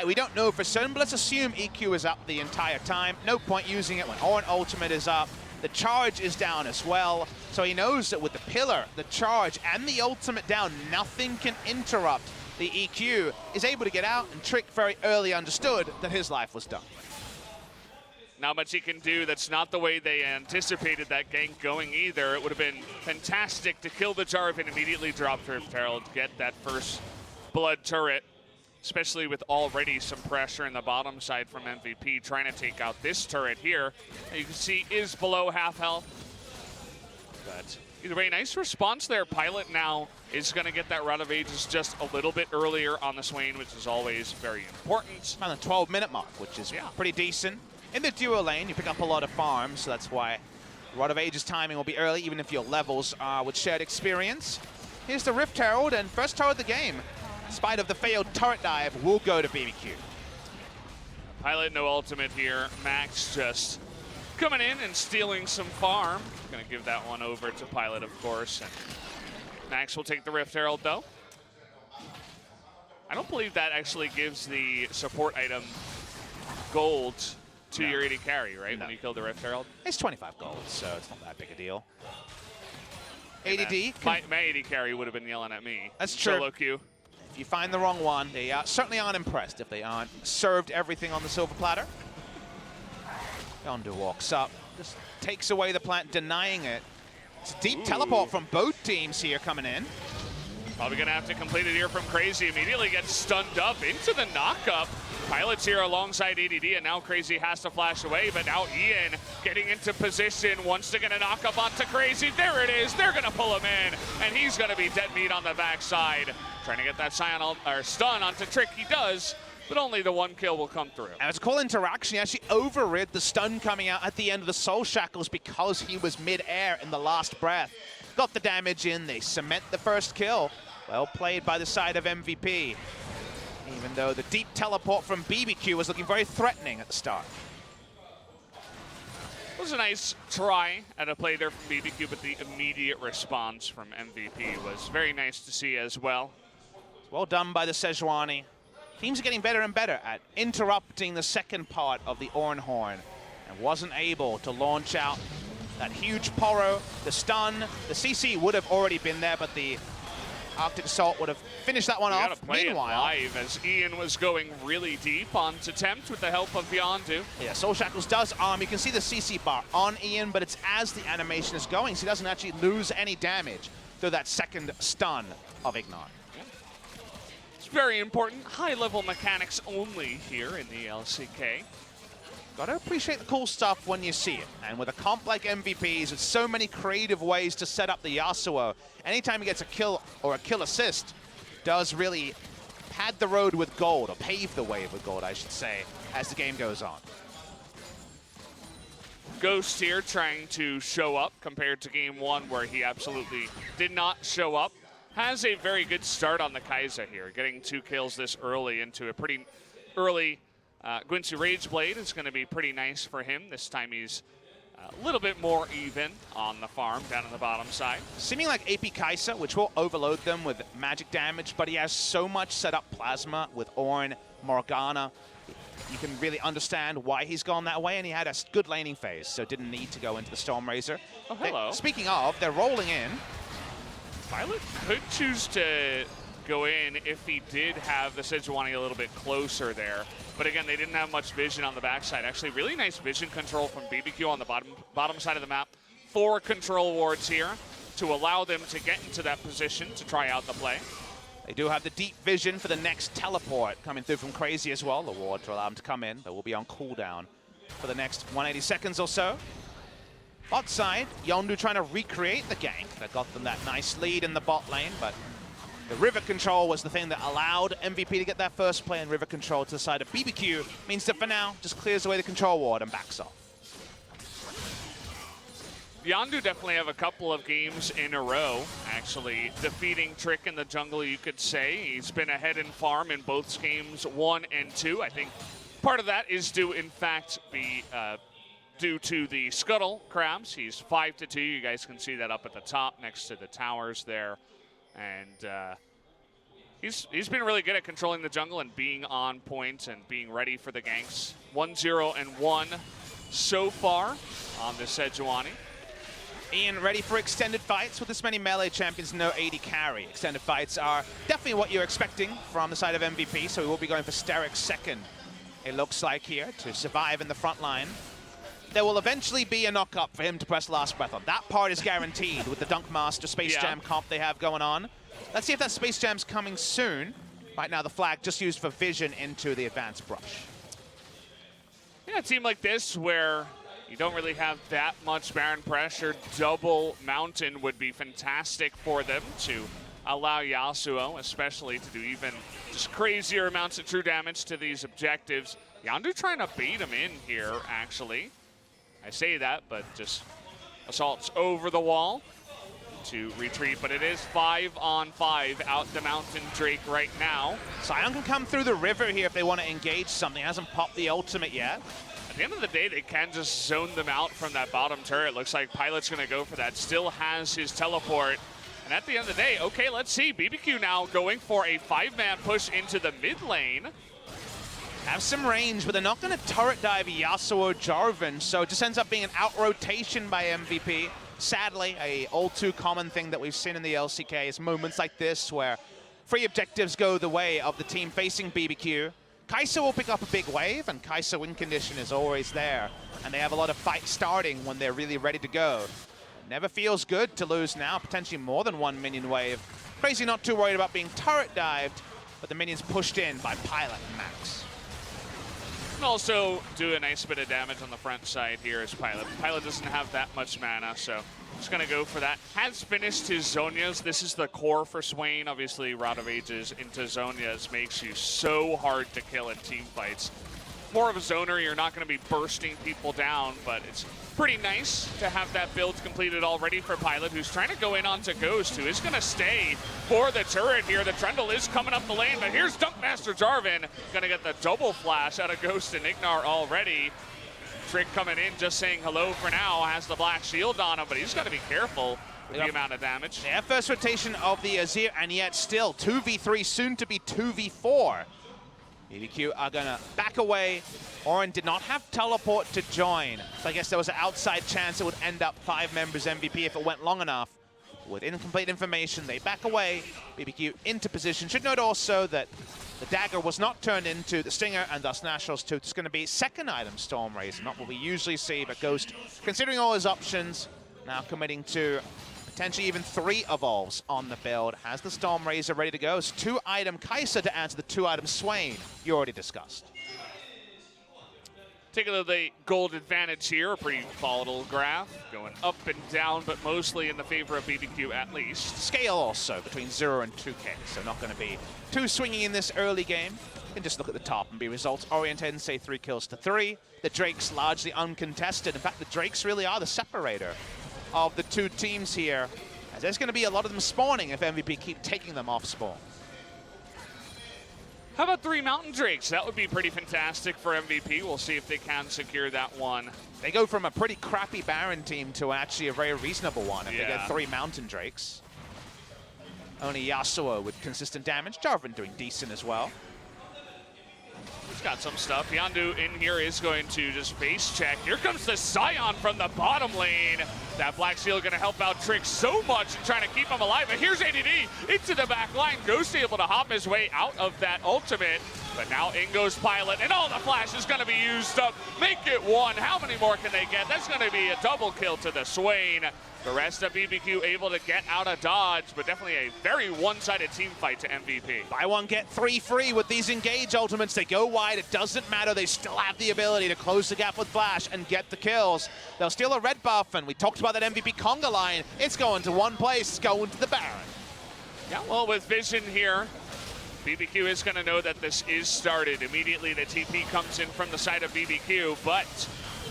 We don't know for certain, but let's assume EQ is up the entire time. No point using it when Ornn ultimate is up. The charge is down as well. So he knows that with the pillar, the charge, and the ultimate down, nothing can interrupt the EQ. Is able to get out, and Trick very early understood that his life was done. Not much he can do. That's not the way they anticipated that gank going either. It would have been fantastic to kill the Jarv and immediately drop Rift Herald, get that first blood turret, especially with already some pressure in the bottom side from MVP, trying to take out this turret here. You can see is below half health. But either way, nice response there. Pilot now is going to get that Rout of Ages just a little bit earlier on the Swain, which is always very important. Around the 12-minute mark, which is pretty decent. In the duo lane, you pick up a lot of farms, so that's why Rod of Age's timing will be early, even if your levels are with shared experience. Here's the Rift Herald, and first turret of the game, in spite of the failed turret dive, will go to BBQ. Pilot no ultimate here. Max just coming in and stealing some farm. Gonna give that one over to Pilot, of course. And Max will take the Rift Herald, though. I don't believe that actually gives the support item gold to your AD carry, right? No. When you kill the Rift Herald? It's 25 gold, so it's not that big a deal. ADD. My AD carry would have been yelling at me. That's true. Solo queue. If you find the wrong one, they certainly aren't impressed if they aren't served everything on the silver platter. Yondu walks up, just takes away the plant, denying it. It's a deep teleport from both teams here coming in. Probably gonna have to complete it here from Crazy. Immediately gets stunned up into the knockup. Pilot's here alongside ADD, and now Crazy has to flash away, but now Ian getting into position, wants to get a knock-up onto Crazy. There it is, they're gonna pull him in, and he's gonna be dead meat on the backside. Trying to get that stun onto Trick, he does, but only the one kill will come through. And it's a cool interaction. He actually overrid the stun coming out at the end of the Soul Shackles because he was mid-air in the last breath. Got the damage in, they cement the first kill. Well played by the side of MVP. Even though the deep teleport from BBQ was looking very threatening at the start. It was a nice try at a play there from BBQ, but the immediate response from MVP was very nice to see as well. Well done by the Sejuani. Teams are getting better and better at interrupting the second part of the Ornhorn, and wasn't able to launch out that huge Poro, the stun. The CC would have already been there, but the Arctic Assault would have finished that one off. Meanwhile, live as Ian was going really deep onto Tempt with the help of Yondu. Yeah, Soul Shackles does arm. You can see the CC bar on Ian, but it's as the animation is going, so he doesn't actually lose any damage through that second stun of Ignite. It's very important. High-level mechanics only here in the LCK. Gotta appreciate the cool stuff when you see it. And with a comp like MVP's, with so many creative ways to set up the Yasuo, anytime he gets a kill or a kill assist, does really pad the road with gold, or pave the way with gold, I should say, as the game goes on. Ghost here trying to show up compared to game one where he absolutely did not show up. Has a very good start on the Kai'Sa here, getting 2 kills this early into a pretty early Guinsoo Rageblade is going to be pretty nice for him. This time he's a little bit more even on the farm down on the bottom side. Seeming like AP Kai'Sa, which will overload them with magic damage, but he has so much set up plasma with Ornn, Morgana. You can really understand why he's gone that way, and he had a good laning phase, so didn't need to go into the Stormrazor. Oh, hello. Speaking of, they're rolling in. Pilot could choose to go in if he did have the Sejuani a little bit closer there. But again, they didn't have much vision on the backside. Actually, really nice vision control from BBQ on the bottom side of the map. 4 control wards here to allow them to get into that position to try out the play. They do have the deep vision for the next teleport coming through from Crazy as well. The ward to allow them to come in, but will be on cooldown for the next 180 seconds or so. Bot side, Yondu trying to recreate the gank that got them that nice lead in the bot lane, but the river control was the thing that allowed MVP to get that first play, and river control to the side of BBQ means that for now, just clears away the control ward and backs off. Yondu definitely have a couple of games in a row, actually, defeating Trick in the jungle, you could say. He's been ahead in farm in both games 1 and 2. I think part of that is due, in fact, be due to the Scuttle crabs. He's 5-2. You guys can see that up at the top next to the towers there. And he's been really good at controlling the jungle and being on point and being ready for the ganks. 1-0-1 so far on the Sejuani. Ian ready for extended fights. With this many melee champions, no AD carry. Extended fights are definitely what you're expecting from the side of MVP, so we will be going for Steric's second, it looks like here, to survive in the front line. There will eventually be a knock-up for him to press last breath on. That part is guaranteed with the Dunk Master Space Jam comp they have going on. Let's see if that Space Jam's coming soon. Right now, the flag just used for vision into the advanced brush. Yeah, a team like this where you don't really have that much Baron pressure, double Mountain would be fantastic for them to allow Yasuo, especially, to do even just crazier amounts of true damage to these objectives. Yondu trying to bait him in here, actually. I say that, but just assaults over the wall to retreat, but it is 5-on-5 out the mountain Drake right now. Sion can come through the river here if they want to engage something. Hasn't popped the ultimate yet. At the end of the day, they can just zone them out from that bottom turret. Looks like Pilot's going to go for that. Still has his teleport. And at the end of the day, okay, let's see. BBQ now going for a 5-man push into the mid lane. Have some range, but they're not going to turret dive Yasuo or Jarvan, so it just ends up being an out-rotation by MVP. Sadly, a all too common thing that we've seen in the LCK is moments like this where free objectives go the way of the team facing BBQ. Kai'Sa will pick up a big wave, and Kai'Sa win condition is always there. And they have a lot of fights starting when they're really ready to go. Never feels good to lose now, potentially more than 1 minion wave. Crazy not too worried about being turret dived, but the minions pushed in by Pilot and Max. And also do a nice bit of damage on the front side here as Pilot. Pilot doesn't have that much mana, so just going to go for that. Has finished his Zhonya's. This is the core for Swain. Obviously, Rod of Ages into Zhonya's makes you so hard to kill in team fights. More of a zoner, you're not going to be bursting people down, but it's pretty nice to have that build completed already for Pilot, who's trying to go in onto Ghost, who is going to stay for the turret here. The Trundle is coming up the lane, but here's Dunkmaster Jarvan. Going to get the double flash out of Ghost and Ignar already. Trick coming in, just saying hello for now, has the black shield on him, but he's got to be careful with the amount of damage. Yeah, first rotation of the Azir, and yet still 2v3, soon to be 2v4. BBQ are going to back away. Orin did not have teleport to join, so I guess there was an outside chance it would end up 5 members MVP if it went long enough. With incomplete information, they back away. BBQ into position. Should note also that the dagger was not turned into the Stinger, and thus Nationals 2. It's going to be second item Storm Razor, not what we usually see, but Ghost, considering all his options, now committing to potentially even 3 evolves on the build. Has the Storm Razor ready to go. It's 2-item Kai'Sa to add to the 2-item Swain you already discussed. Take a look at the gold advantage here, a pretty volatile graph, going up and down, but mostly in the favor of BBQ at least. Scale also between 0 and 2K, so not going to be too swinging in this early game. You can just look at the top and be results oriented and say 3 kills to 3. The Drakes largely uncontested. In fact, the Drakes really are the separator of the 2 teams here, as there's going to be a lot of them spawning if MVP keep taking them off spawn. How about 3 Mountain Drakes? That would be pretty fantastic for MVP. We'll see if they can secure that one. They go from a pretty crappy Baron team to actually a very reasonable one if they get 3 Mountain Drakes. Only Yasuo with consistent damage. Jarvan doing decent as well. He's got some stuff. Yondu in here is going to just base check. Here comes the Sion from the bottom lane. That Black Shield going to help out Trick so much in trying to keep him alive. And here's ADD into the back line. Ghost able to hop his way out of that ultimate. But now in goes Pilot, and all the flash is going to be used up. Make it 1. How many more can they get? That's going to be a double kill to the Swain. The rest of BBQ able to get out of dodge, but definitely a very one-sided team fight to MVP. Buy 1, get 3 free with these engage ultimates. They go wide. It doesn't matter. They still have the ability to close the gap with flash and get the kills. They'll steal a red buff, and we talked about that MVP conga line. It's going to one place. It's going to the Baron. Yeah, well, with Vision here, BBQ is going to know that this is started. Immediately, the TP comes in from the side of BBQ, but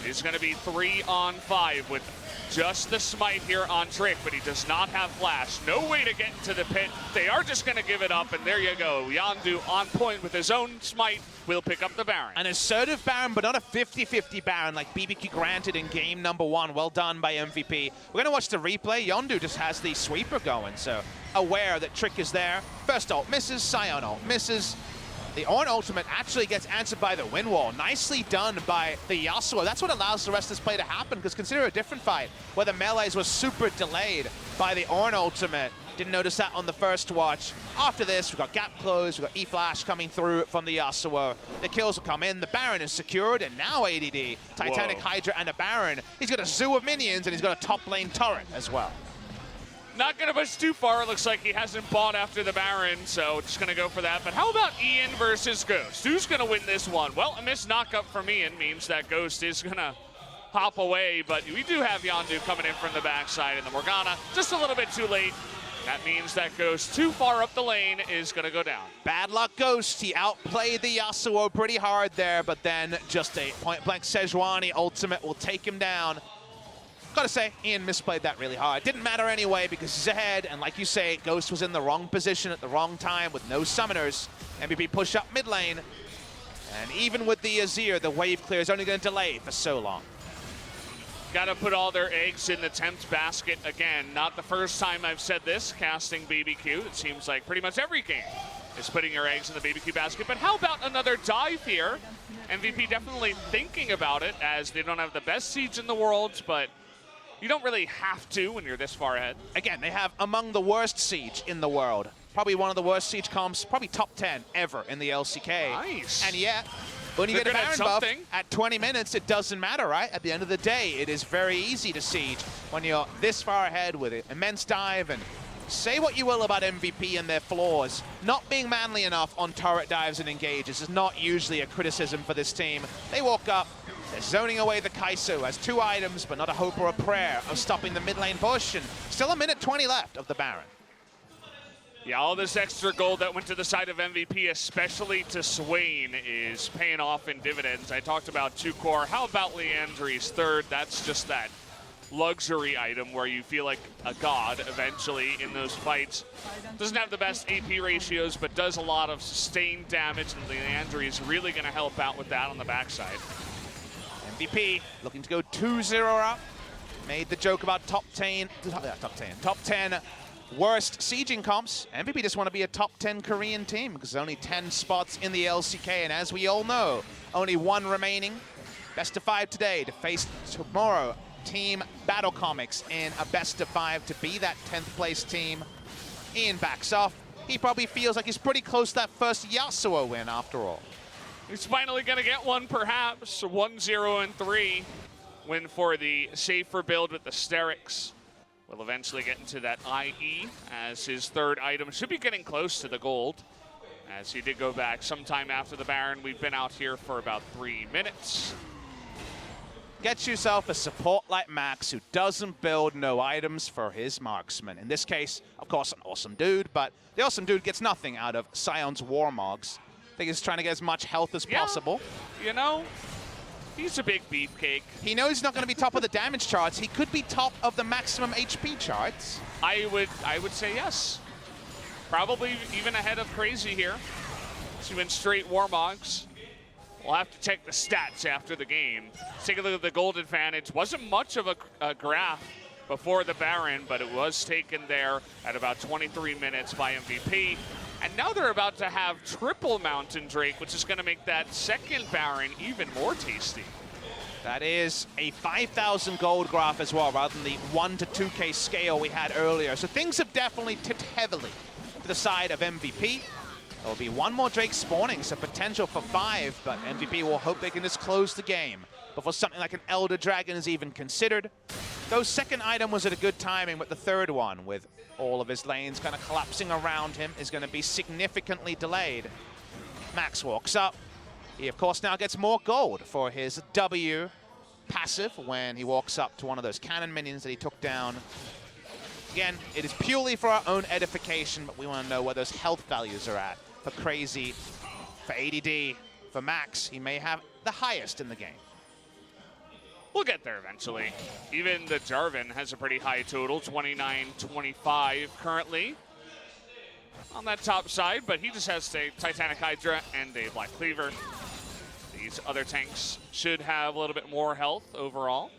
it's going to be 3-on-5 with just the smite here on Trick, but he does not have flash. No way to get into the pit. They are just going to give it up, and there you go. Yondu on point with his own smite will pick up the Baron. An assertive Baron, but not a 50-50 Baron like BBQ granted in game number 1. Well done by MVP. We're going to watch the replay. Yondu just has the sweeper going, so aware that Trick is there. First ult misses, Sion ult misses. The Ornn ultimate actually gets answered by the wind wall. Nicely done by the Yasuo. That's what allows the rest of this play to happen, because consider a different fight where the melees was super delayed by the Ornn ultimate. Didn't notice that on the first watch. After this, we've got gap close, we've got E-Flash coming through from the Yasuo. The kills will come in, the Baron is secured, and now ADD, Titanic Hydra and a Baron. He's got a zoo of minions, and he's got a top lane turret as well. Not going to push too far. It looks like he hasn't bought after the Baron, so just going to go for that. But how about Ian versus Ghost? Who's going to win this one? Well, a missed knockup from Ian means that Ghost is going to hop away, but we do have Yondu coming in from the backside, and the Morgana just a little bit too late. That means that Ghost too far up the lane is going to go down. Bad luck Ghost. He outplayed the Yasuo pretty hard there, but then just a point-blank Sejuani ultimate will take him down. Gotta say, Ian misplayed that really hard. Didn't matter anyway because he's ahead, and like you say, Ghost was in the wrong position at the wrong time with no summoners. MVP push up mid lane, and even with the Azir, the wave clear is only going to delay for so long. Got to put all their eggs in the tempt basket again. Not the first time I've said this, casting BBQ. It seems like pretty much every game is putting your eggs in the BBQ basket. But how about another dive here? MVP definitely thinking about it, as they don't have the best siege in the world, but you don't really have to when you're this far ahead. Again, they have among the worst siege in the world. Probably one of the worst siege comps, probably top 10 ever in the LCK. Nice. And yet, when you get a Baron buff at 20 minutes, it doesn't matter, right? At the end of the day, it is very easy to siege when you're this far ahead with an immense dive. And say what you will about MVP and their flaws, not being manly enough on turret dives and engages is not usually a criticism for this team. They walk up, they're zoning away the Kai'Sa, has 2 items, but not a hope or a prayer of stopping the mid lane push, and still a minute 20 left of the Baron. Yeah, all this extra gold that went to the side of MVP, especially to Swain, is paying off in dividends. I talked about 2 core. How about Leandri's third? That's just that luxury item where you feel like a god eventually in those fights. Doesn't have the best AP ratios, but does a lot of sustained damage, and Leandri is really going to help out with that on the backside. MVP looking to go 2-0 up. Made the joke about top 10 worst sieging comps. MVP just want to be a top 10 Korean team because there's only 10 spots in the LCK, and as we all know, only 1 remaining. Best of 5 today to face tomorrow Team Battle Comics in a best of 5 to be that 10th place team. Ian backs off. He probably feels like he's pretty close to that first Yasuo win after all. He's finally going to get one, perhaps. 1-0-3 win for the safer build with the Sterix. Will eventually get into that IE as his third item. Should be getting close to the gold, as he did go back sometime after the Baron. We've been out here for about 3 minutes. Get yourself a support like Max who doesn't build no items for his marksman. In this case, of course, an awesome dude, but the awesome dude gets nothing out of Sion's Warmogs. I think he's trying to get as much health as possible. You know, he's a big beefcake. He knows he's not going to be top of the damage charts. He could be top of the maximum HP charts. I would say yes. Probably even ahead of Crazy here. So he went straight Warmogs. We'll have to check the stats after the game. Let's take a look at the gold advantage. Wasn't much of a graph before the Baron, but it was taken there at about 23 minutes by MVP. And now they're about to have triple Mountain Drake, which is going to make that second Baron even more tasty. That is a 5,000 gold graph as well, rather than the 1 to 2K scale we had earlier. So things have definitely tipped heavily to the side of MVP. There will be 1 more Drake spawning, so potential for 5, but MVP will hope they can just close the game before something like an Elder Dragon is even considered. Though second item was at a good timing, but the third one, with all of his lanes kind of collapsing around him, is going to be significantly delayed. Max walks up. He, of course, now gets more gold for his W passive when he walks up to one of those cannon minions that he took down. Again, it is purely for our own edification, but we want to know where those health values are at. For Crazy, for ADD, for Max, he may have the highest in the game. We'll get there eventually. Even the Jarvan has a pretty high total, 29-25 currently on that top side, but he just has a Titanic Hydra and a Black Cleaver. These other tanks should have a little bit more health overall.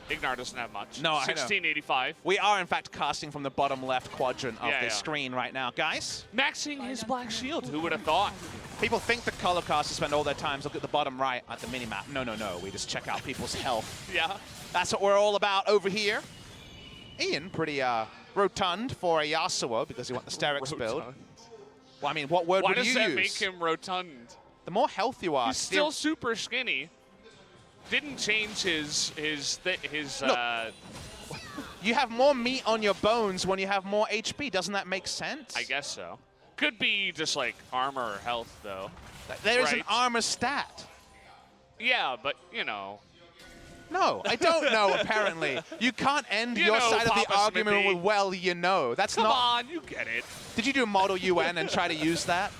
Ignar doesn't have much. No, 1685. We are, in fact, casting from the bottom left quadrant of the screen right now. Guys? Maxing his Black Shield. Who would have thought? People think the color casters spend all their time look at the bottom right at the minimap. No, no, no. We just check out people's health. Yeah. That's what we're all about over here. Ian, pretty rotund for a Yasuo because he wants the Sterix build. Well, I mean, what word would you use? Why does that make him rotund? The more health you are. He's still super skinny. Didn't change his Look, you have more meat on your bones when you have more HP. Doesn't that make sense? I guess so. Could be just like armor or health, though. There is an armor stat. Yeah, but, you know, No, I don't know, apparently. You can't end your side of the argument with, well, you know. That's not... Come on, you get it. Did you do Model UN and try to use that?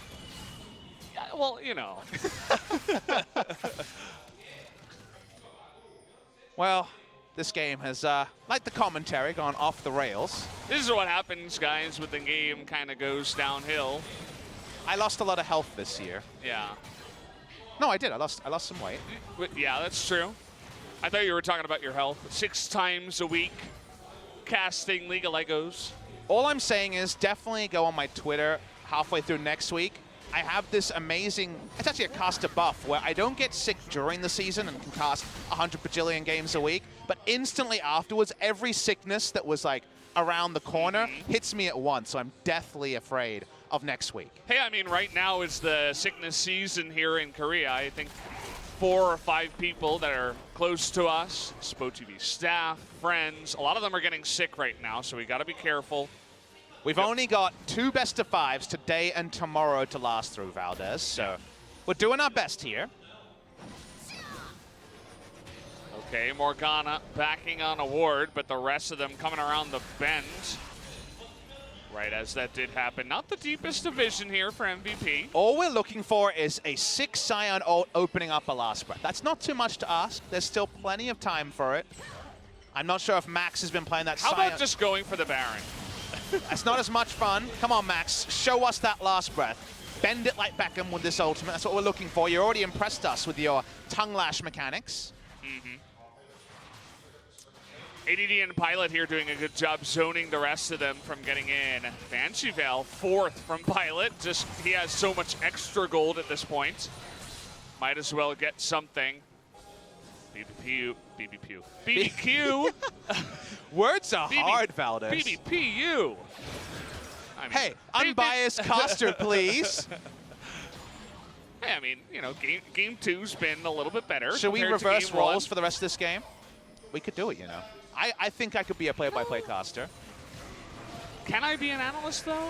Yeah, well, you know. Well, this game has, like the commentary, gone off the rails. This is what happens, guys, when the game kind of goes downhill. I lost a lot of health this year. Yeah. No, I did. I lost some weight. Yeah, that's true. I thought you were talking about your health. 6 times a week, casting League of Legos. All I'm saying is definitely go on my Twitter halfway through next week. I have this amazing, it's actually a caster buff where I don't get sick during the season and can cast 100 bajillion games a week, but instantly afterwards, every sickness that was like around the corner hits me at once, so I'm deathly afraid of next week. Hey, I mean, right now is the sickness season here in Korea. I think 4 or 5 people that are close to us, SpoTV staff, friends, a lot of them are getting sick right now, so we got to be careful. We've only got 2 best-of-5s today and tomorrow to last through, Valdez, so we're doing our best here. Okay, Morgana backing on a ward, but the rest of them coming around the bend. Right as that did happen. Not the deepest division here for MVP. All we're looking for is a 6 Scion ult opening up a last breath. That's not too much to ask. There's still plenty of time for it. I'm not sure if Max has been playing that How Scion. about just going for the Baron? That's not as much fun. Come on, Max. Show us that last breath. Bend it like Beckham with this ultimate. That's what we're looking for. You already impressed us with your tongue lash mechanics. ADD and Pilot here doing a good job zoning the rest of them from getting in. Banshee Veil, 4th from Pilot. Just, he has so much extra gold at this point. Might as well get something. BBQ. Words are hard, Valdez. BBPU. I mean, hey, unbiased caster, please. Hey, I mean, you know, game 2's been a little bit better. Should we reverse roles for the rest of this game? We could do it, you know. I think I could be a play-by-play caster. Can I be an analyst, though?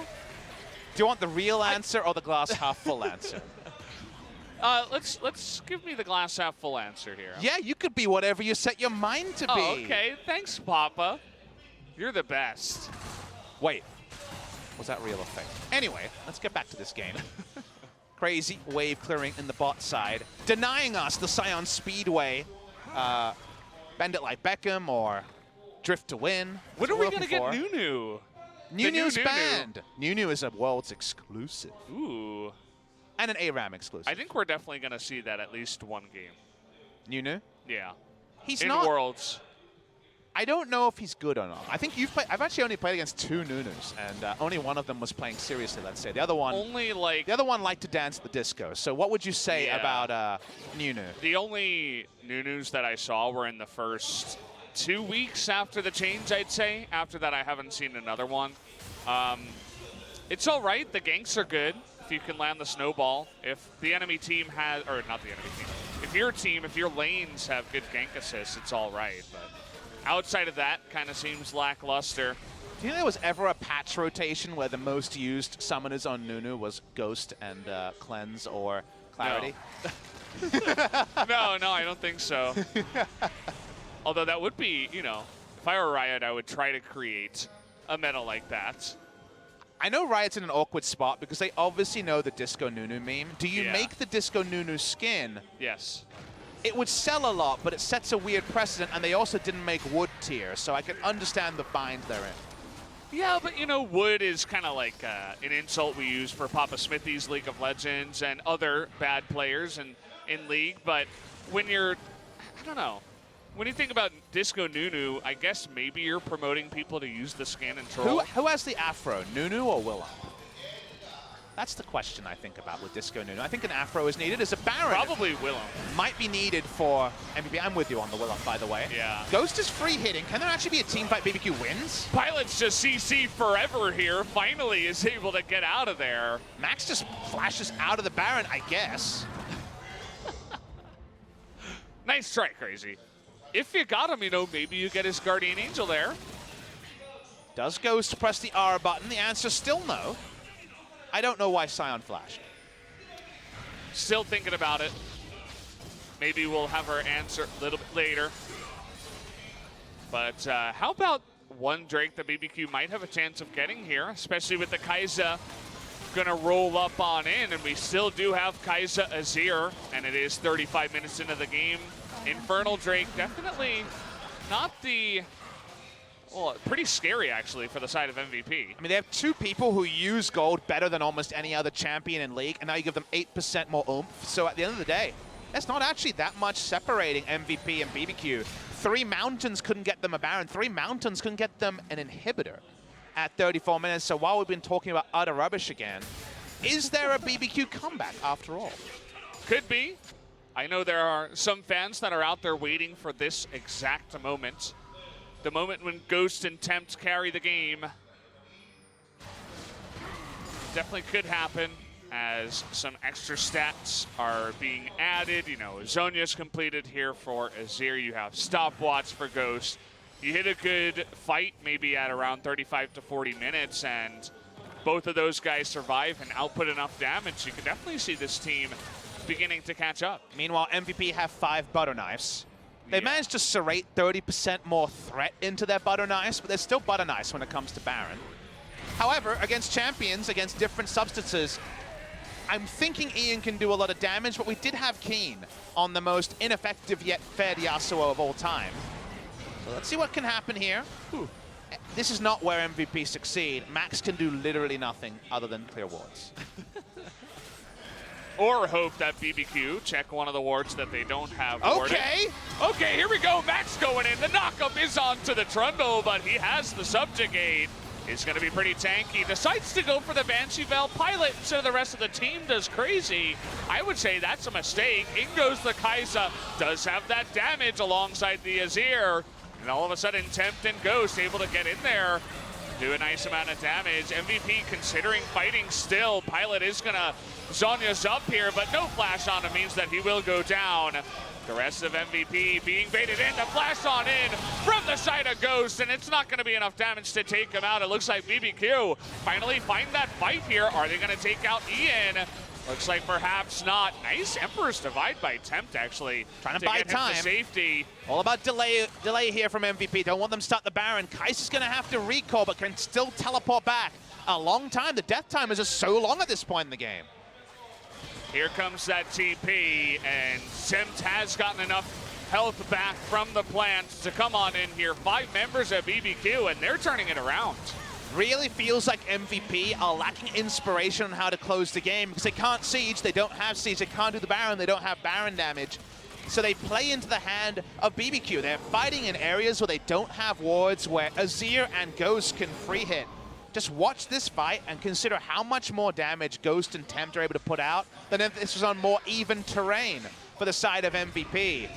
Do you want the real answer or the glass half full answer? Let's give me the glass half full answer here. Yeah, you could be whatever you set your mind to be. Oh, okay. Thanks, Papa. You're the best. Wait, was that real or fake? Anyway, let's get back to this game. Crazy wave clearing in the bot side, denying us the Scion Speedway. Bend it like Beckham or drift to win. When are we going to get Nunu? Nunu's banned. Nunu is a world's exclusive. Ooh. And an ARAM exclusive. I think we're definitely going to see that at least one game. Nunu? Yeah. He's in not. Worlds. I don't know if he's good or not. I think you've played. I've actually only played against 2 Nunus, and only one of them was playing seriously. Let's say the other one. The other one liked to dance the disco. So what would you say about Nunu? The only Nunus that I saw were in the first 2 weeks after the change, I'd say. After that, I haven't seen another one. It's all right. The ganks are good if you can land the snowball. If the enemy team has, or not the enemy team, if your lanes have good gank assists, it's all right. But outside of that, kind of seems lackluster. Do you think there was ever a patch rotation where the most used summoners on Nunu was Ghost and Cleanse or Clarity? No. No, I don't think so. Although that would be, you know, if I were Riot, I would try to create a meta like that. I know Riot's in an awkward spot because they obviously know the Disco Nunu meme. Do you make the Disco Nunu skin? Yes. It would sell a lot, but it sets a weird precedent, and they also didn't make wood tier, so I can understand the bind they're in. Yeah, but you know, wood is kind of like an insult we use for Papa Smithy's League of Legends and other bad players in League, but when you're, I don't know, when you think about Disco Nunu, I guess maybe you're promoting people to use the skin and troll. Who has the afro, Nunu or Willow? That's the question I think about with Disco Nunu. I think an afro is needed as a Baron. Probably Willem. Might be needed for MVP. I'm with you on the Willem, by the way. Yeah. Ghost is free hitting. Can there actually be a team fight BBQ wins? Pilot's just CC forever here. Finally is able to get out of there. Max just flashes out of the Baron, I guess. Nice try, Crazy. If you got him, you know, maybe you get his Guardian Angel there. Does Ghost press the R button? The answer's still no. I don't know why Scion flashed. Still thinking about it. Maybe we'll have our answer a little bit later. But how about one Drake that BBQ might have a chance of getting here, especially with the Kai'Sa gonna roll up on in, and we still do have Kai'Sa Azir, and it is 35 minutes into the game. Infernal Drake, definitely not the, well, pretty scary actually for the side of MVP. I mean, they have two people who use gold better than almost any other champion in League, and now you give them 8% more oomph. So at the end of the day, that's not actually that much separating MVP and BBQ. 3 Mountains couldn't get them a Baron. 3 Mountains couldn't get them an inhibitor at 34 minutes. So while we've been talking about utter rubbish again, is there a BBQ comeback after all? Could be. I know there are some fans that are out there waiting for this exact moment. The moment when Ghost and Tempt carry the game. Definitely could happen as some extra stats are being added. You know, Zhonya's completed here for Azir. You have stopwatch for Ghost. You hit a good fight maybe at around 35 to 40 minutes, and both of those guys survive and output enough damage. You can definitely see this team beginning to catch up. Meanwhile, MVP have 5 butter knives. They managed to serrate 30% more threat into their butter knives, but they're still butter knives when it comes to Baron. However, against champions, against different substances, I'm thinking Ian can do a lot of damage, but we did have Keen on the most ineffective yet fed Yasuo of all time. So let's see what can happen here. Ooh. This is not where MVP succeed. Max can do literally nothing other than clear wards. Or hope that BBQ check one of the wards that they don't have warded. Okay, here we go. Max going in. The knockup is onto the Trundle, but he has the subjugate. It's going to be pretty tanky. Decides to go for the Banshee Veil Pilot instead of the rest of the team does crazy. I would say that's a mistake. In goes the Kai'Sa. Does have that damage alongside the Azir. And all of a sudden, Tempt and Ghost able to get in there. Do a nice amount of damage. MVP considering fighting still. Pilot is going to Zhonya's up here, but no flash on him means that he will go down. The rest of MVP being baited in. The flash on in from the side of Ghost, and it's not going to be enough damage to take him out. It looks like BBQ finally find that fight here. Are they going to take out Ian? Looks like perhaps not. Nice Emperor's Divide by Tempt, actually. Trying to buy time. Safety. All about delay here from MVP. Don't want them to start the Baron. Kai'Sa's going to have to recall, but can still teleport back. A long time. The death time is just so long at this point in the game. Here comes that TP, and Tempt has gotten enough health back from the plants to come on in here. 5 members of BBQ, and they're turning it around. Really feels like MVP are lacking inspiration on how to close the game because they can't siege, they don't have siege, they can't do the Baron, they don't have Baron damage. So they play into the hand of BBQ. They're fighting in areas where they don't have wards, where Azir and Ghost can free hit. Just watch this fight and consider how much more damage Ghost and Tempt are able to put out than if this was on more even terrain for the side of MVP.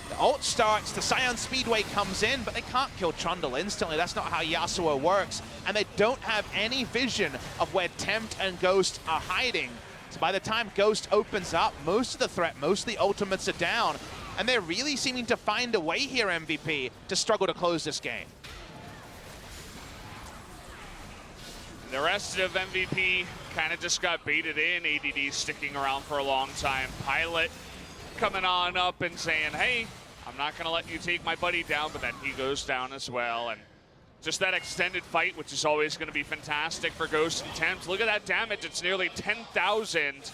The ult starts, the Scion Speedway comes in, but they can't kill Trundle instantly. That's not how Yasuo works. And they don't have any vision of where Tempt and Ghost are hiding. So by the time Ghost opens up, most of the threat, most of the ultimates are down. And they're really seeming to find a way here, MVP, to struggle to close this game. The rest of MVP kind of just got baited in. ADD sticking around for a long time. Pilot coming on up and saying, hey, I'm not going to let you take my buddy down, but then he goes down as well. And just that extended fight, which is always going to be fantastic for Ghost and Tempt. Look at that damage. It's nearly 10,000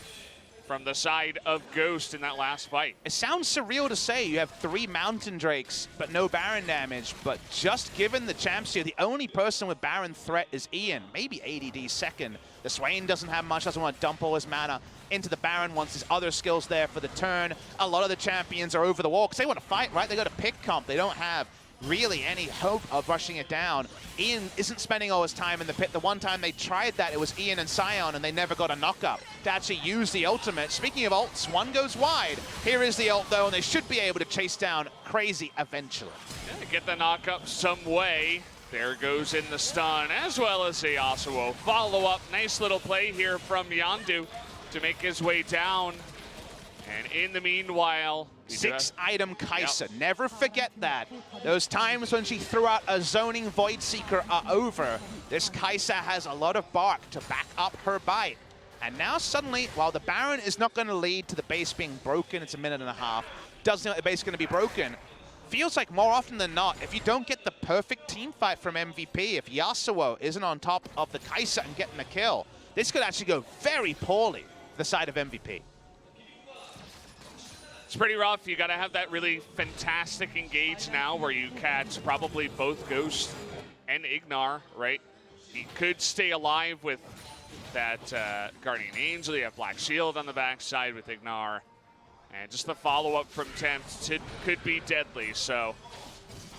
from the side of Ghost in that last fight. It sounds surreal to say you have 3 Mountain Drakes, but no Baron damage. But just given the champs here, the only person with Baron threat is Ian, maybe ADD second. The Swain doesn't have much, doesn't want to dump all his mana into the Baron once his other skills there for the turn. A lot of the champions are over the wall because they want to fight, right? They go to pick comp. They don't have really any hope of rushing it down. Ian isn't spending all his time in the pit. The one time they tried that, it was Ian and Scion, and they never got a knock-up to actually use the ultimate. Speaking of ults, one goes wide. Here is the ult, though, and they should be able to chase down Crazy eventually. Yeah, get the knock-up some way. There goes in the stun, as well as the Yasuo follow-up. Nice little play here from Yondu to make his way down. And in the meanwhile, 6-item Kai'Sa. Yep. Never forget that. Those times when she threw out a zoning Void Seeker are over. This Kai'Sa has a lot of bark to back up her bite. And now suddenly, while the Baron is not going to lead to the base being broken, it's a minute and a half, doesn't know the base is going to be broken. feels like more often than not, if you don't get the perfect team fight from MVP, if Yasuo isn't on top of the Kai'Sa and getting a kill, this could actually go very poorly for the side of MVP. It's pretty rough. You got to have that really fantastic engage now where you catch probably both Ghost and Ignar, right? He could stay alive with that Guardian Angel. You have Black Shield on the backside with Ignar. And just the follow-up from Tempt could be deadly. So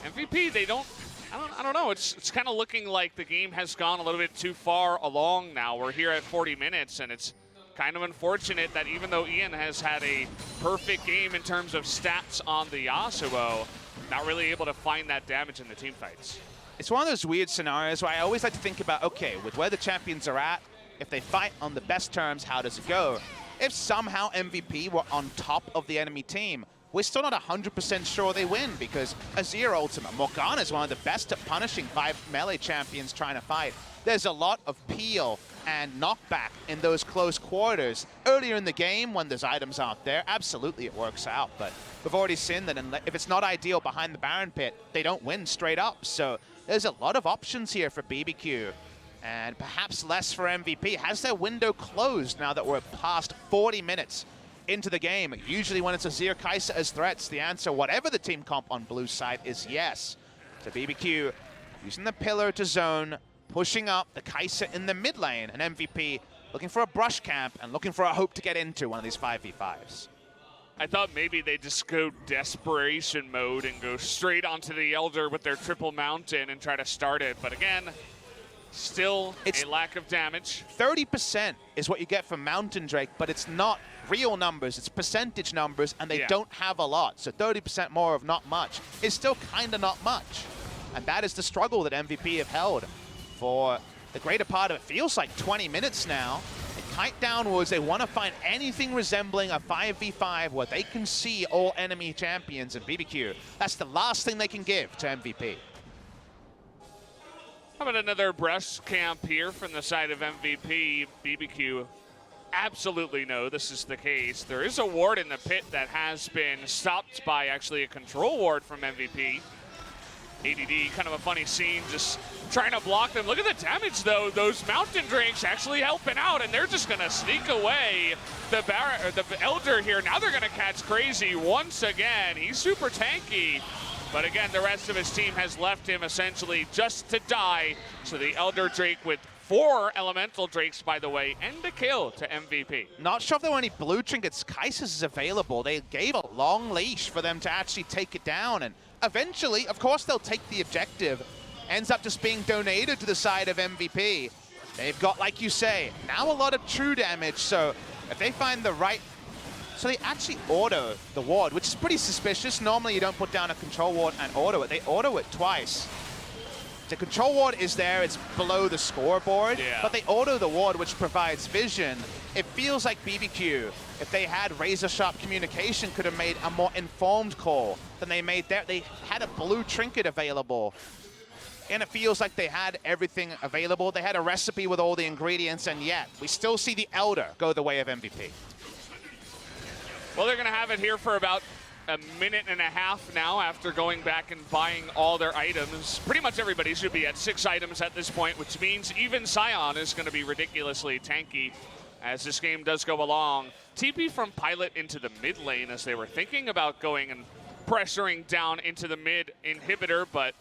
MVP, I don't know. It's kind of looking like the game has gone a little bit too far along now. We're here at 40 minutes, and it's kind of unfortunate that even though Ian has had a perfect game in terms of stats on the Yasuo, not really able to find that damage in the team fights. It's one of those weird scenarios where I always like to think about, okay, with where the champions are at, if they fight on the best terms, how does it go? If somehow MVP were on top of the enemy team, we're still not 100% sure they win because Azir ultimate, Morgana is one of the best at punishing 5 melee champions trying to fight. There's a lot of peel and knockback in those close quarters. Earlier in the game, when there's items out there, absolutely it works out. But we've already seen that if it's not ideal behind the Baron pit, they don't win straight up. So there's a lot of options here for BBQ. And perhaps less for MVP. Has their window closed now that we're past 40 minutes into the game? Usually when it's Azir, Kai'Sa as threats, the answer, whatever the team comp on blue side, is yes. So BBQ using the pillar to zone, pushing up the Kai'Sa in the mid lane, and MVP looking for a brush camp and looking for a hope to get into one of these 5v5s. I thought maybe they just go desperation mode and go straight onto the Elder with their triple mountain and try to start it, but again, still a lack of damage. 30% is what you get from Mountain Drake, but it's not real numbers, it's percentage numbers, and they don't have a lot. So 30% more of not much is still kind of not much. And that is the struggle that MVP have held for the greater part of it. Feels like 20 minutes now. And Kite downwards, they want to find anything resembling a 5v5 where they can see all enemy champions in BBQ. That's the last thing they can give to MVP. How about another brush camp here from the side of MVP? BBQ, absolutely no, this is the case. There is a ward in the pit that has been stopped by actually a control ward from MVP. ADD, kind of a funny scene, just trying to block them. Look at the damage, though. Those Mountain Drakes actually helping out, and they're just going to sneak away the Elder here. Now they're going to catch Crazy once again. He's super tanky. But again, the rest of his team has left him essentially just to die. So the Elder Drake with 4 Elemental Drakes, by the way, and a kill to MVP. Not sure if there were any blue trinkets. Kai'Sa is available. They gave a long leash for them to actually take it down. And eventually, of course, they'll take the objective. Ends up just being donated to the side of MVP. They've got, like you say, now a lot of true damage. So if they find the right... So they actually auto the ward, which is pretty suspicious. Normally you don't put down a control ward and auto it. They auto it twice. The control ward is there, it's below the scoreboard, but they auto the ward, which provides vision. It feels like BBQ, if they had razor-sharp communication, could have made a more informed call than they made there. They had a blue trinket available, and it feels like they had everything available. They had a recipe with all the ingredients, and yet we still see the Elder go the way of MVP. Well, they're going to have it here for about a minute and a half now after going back and buying all their items. Pretty much everybody should be at 6 items at this point, which means even Sion is going to be ridiculously tanky as this game does go along. TP from Pilot into the mid lane as they were thinking about going and pressuring down into the mid inhibitor, but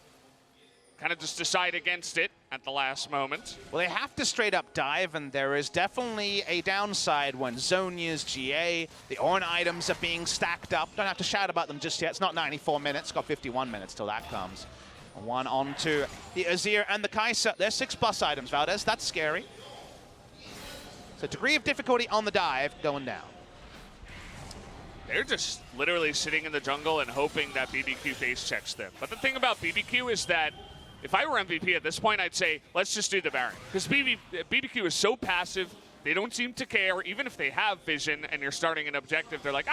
kind of just decide against it at the last moment. Well, they have to straight up dive, and there is definitely a downside when Zhonya's GA, the Ornn items are being stacked up. Don't have to shout about them just yet. It's not 94 minutes, got 51 minutes till that comes. One onto the Azir and the Kai'Sa. There's 6+ items, Valdez. That's scary. So degree of difficulty on the dive going down. They're just literally sitting in the jungle and hoping that BBQ face checks them. But the thing about BBQ is that if I were MVP at this point, I'd say, let's just do the Baron. Because BBQ is so passive, they don't seem to care. Even if they have vision and you're starting an objective, they're like,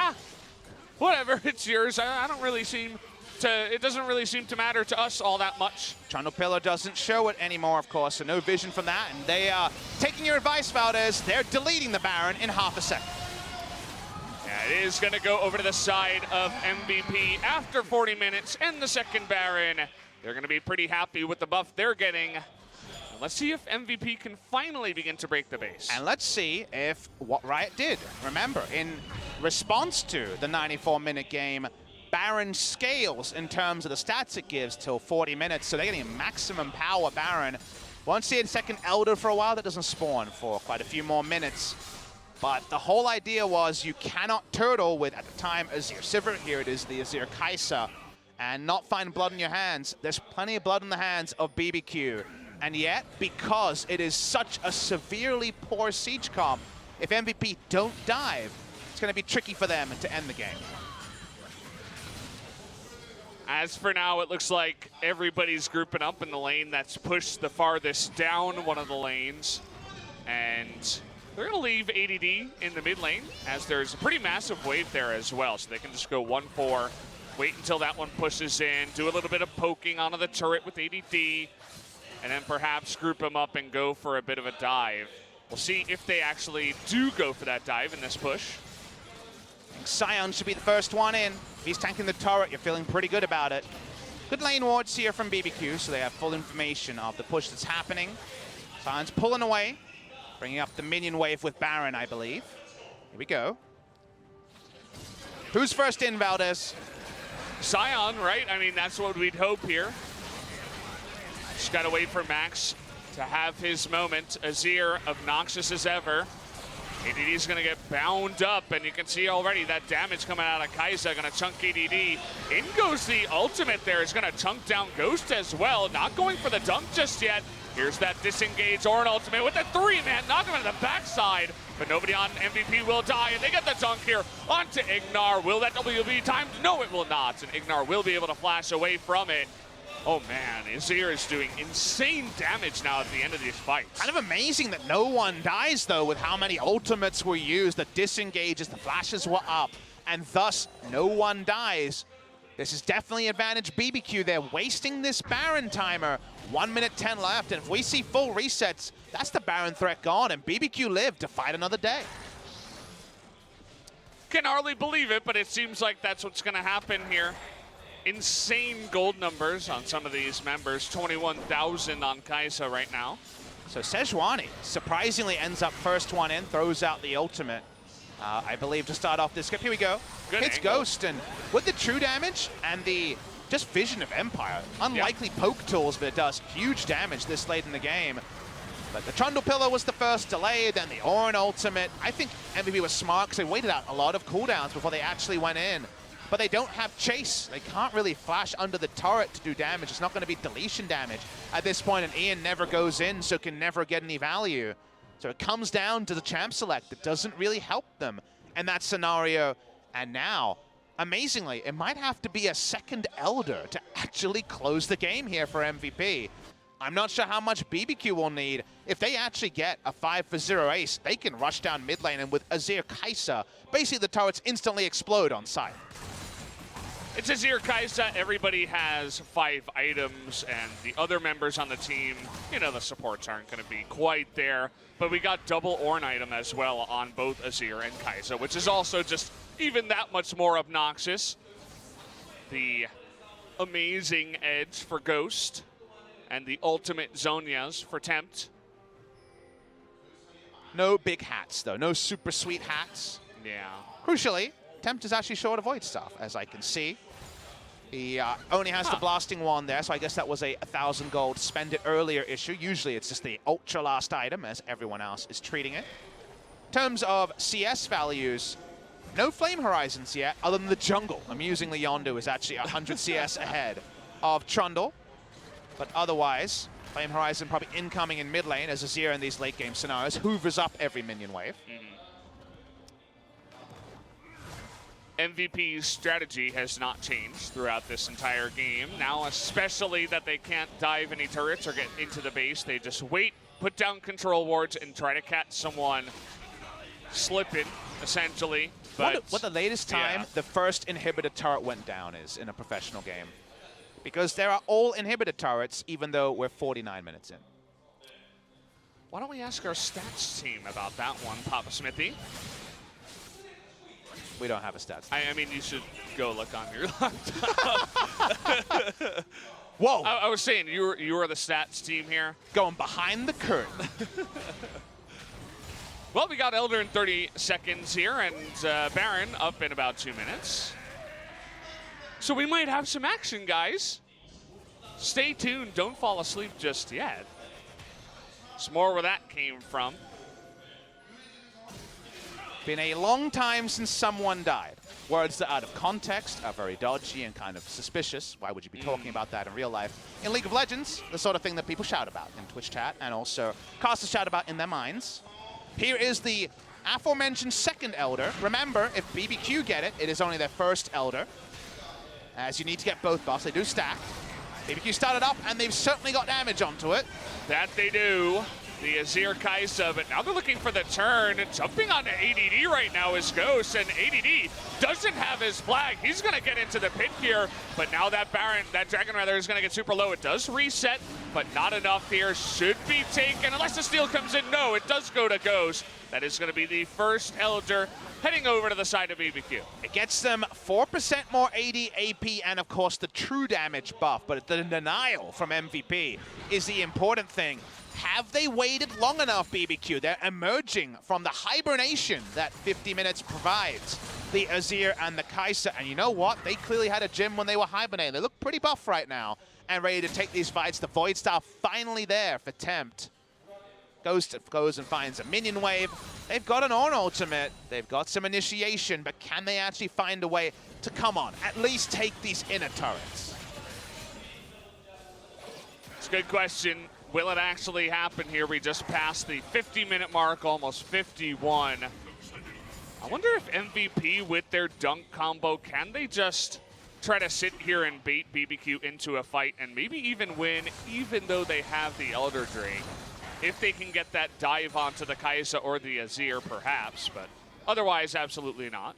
whatever, it's yours. I don't really seem to, it doesn't really seem to matter to us all that much. Channel Pillar doesn't show it anymore, of course, so no vision from that. And they are taking your advice, Valdez. They're deleting the Baron in half a second. Yeah, It is going to go over to the side of MVP after 40 minutes and the second Baron. They're going to be pretty happy with the buff they're getting. Let's see if MVP can finally begin to break the base. And let's see if what Riot did. Remember, in response to the 94-minute game, Baron scales in terms of the stats it gives till 40 minutes, so they're getting maximum power Baron. Won't see a second Elder for a while. That doesn't spawn for quite a few more minutes. But the whole idea was you cannot turtle with, at the time, Azir Sivir. Here it is, the Azir Kai'Sa, and not find blood in your hands. There's plenty of blood in the hands of BBQ. And yet, because it is such a severely poor siege comp, if MVP don't dive, it's going to be tricky for them to end the game. As for now, it looks like everybody's grouping up in the lane that's pushed the farthest down one of the lanes. And they're going to leave ADD in the mid lane, as there's a pretty massive wave there as well. So they can just go 1-4, wait until that one pushes in, do a little bit of poking onto the turret with ADD, and then perhaps group them up and go for a bit of a dive. We'll see if they actually do go for that dive in this push. I think Sion should be the first one in. If he's tanking the turret, you're feeling pretty good about it. Good lane wards here from BBQ, so they have full information of the push that's happening. Sion's pulling away, bringing up the minion wave with Baron, I believe. Here we go. Who's first in, Valdez? Sion, right? I mean, that's what we'd hope here. Just gotta wait for Max to have his moment. Azir, obnoxious as ever. ADD's gonna get bound up, and you can see already that damage coming out of Kai'Sa, gonna chunk ADD. In goes the ultimate there, is gonna chunk down Ghost as well. Not going for the dunk just yet. Here's that disengage or an ultimate with a 3-man, knock him into the backside, but nobody on MVP will die, and they get the dunk here onto Ignar. Will that W be timed? No, it will not, and Ignar will be able to flash away from it. Oh man, Azir is doing insane damage now at the end of these fights. Kind of amazing that no one dies, though, with how many ultimates were used, the disengages, the flashes were up, and thus no one dies. This is definitely advantage BBQ. They're wasting this Baron timer. 1 minute 10 left, and if we see full resets, that's the Baron threat gone, and BBQ live to fight another day. Can hardly believe it, but it seems like that's what's gonna happen here. Insane gold numbers on some of these members. 21,000 on Kai'Sa right now. So Sejuani surprisingly ends up first one in, throws out the ultimate, I believe, to start off this script. Here we go. Good Hits angle. Ghost, and with the true damage and the just vision of Empire, unlikely poke tools, but it does huge damage this late in the game. But the Trundle Pillar was the first delay, then the Orin ultimate. I think MVP was smart because they waited out a lot of cooldowns before they actually went in. But they don't have chase. They can't really flash under the turret to do damage. It's not going to be deletion damage at this point, and Ian never goes in, so can never get any value. So it comes down to the champ select that doesn't really help them in that scenario. And now, amazingly, it might have to be a second Elder to actually close the game here for MVP. I'm not sure how much BBQ will need. If they actually get a 5-for-0 ace, they can rush down mid lane, and with Azir Kai'Sa, basically the turrets instantly explode on site. It's Azir Kai'Sa. Everybody has 5 items, and the other members on the team, you know, the supports aren't going to be quite there. But we got double Ornn item as well on both Azir and Kai'Sa, which is also just even that much more obnoxious. The amazing edge for Ghost, and the ultimate Zhonya's for Tempt. No big hats, though. No super sweet hats. Yeah. Crucially, Tempt is actually short of Void stuff, as I can see. He only has the blasting wand there, so I guess that was a 1,000 gold spend it earlier issue. Usually it's just the ultra last item, as everyone else is treating it. In terms of CS values, no Flame Horizons yet, other than the jungle. Amusingly, Yondu is actually 100 CS ahead of Trundle. But otherwise, Flame Horizon probably incoming in mid lane as Azir in these late game scenarios hoovers up every minion wave. MVP's strategy has not changed throughout this entire game. Now, especially that they can't dive any turrets or get into the base, they just wait, put down control wards, and try to catch someone slipping, essentially. But what the latest time the first inhibitor turret went down is in a professional game. Because there are all inhibitor turrets, even though we're 49 minutes in. Why don't we ask our stats team about that one, Papa Smithy? We don't have a stats. I mean, you should go look on your laptop. Whoa! I was saying, you are the stats team here. Going behind the curtain. Well, we got Elder in 30 seconds here, and Baron up in about 2 minutes. So we might have some action, guys. Stay tuned. Don't fall asleep just yet. It's more where that came from. Been a long time since someone died. Words that out of context are very dodgy and kind of suspicious. Why would you be talking about that in real life? In League of Legends, the sort of thing that people shout about in Twitch chat and also casters shout about in their minds. Here is the aforementioned second Elder. Remember, if BBQ get it, it is only their first Elder. As you need to get both buffs, they do stack. BBQ started up, and they've certainly got damage onto it. That they do. The Azir Kai'Sa, but now they're looking for the turn. Jumping onto ADD right now is Ghost, and ADD doesn't have his flag. He's going to get into the pit here, but now that Baron, that Dragon rather, is going to get super low. It does reset, but not enough here. Should be taken, unless the steal comes in. No, it does go to Ghost. That is going to be the first Elder heading over to the side of BBQ. It gets them 4% more AD, AP, and of course the true damage buff, but the denial from MVP is the important thing. Have they waited long enough, BBQ? They're emerging from the hibernation that 50 minutes provides. The Azir and the Kai'Sa, and you know what? They clearly had a gym when they were hibernating. They look pretty buff right now and ready to take these fights. The Void Star finally there for Tempt. Ghost goes and finds a minion wave. They've got an Ornn ultimate. They've got some initiation, but can they actually find a way to, come on, at least take these inner turrets? It's a good question. Will it actually happen here? We just passed the 50-minute mark, almost 51. I wonder if MVP with their dunk combo, can they just try to sit here and bait BBQ into a fight and maybe even win, even though they have the Elder Drake? If they can get that dive onto the Kai'Sa or the Azir, perhaps, but otherwise, absolutely not.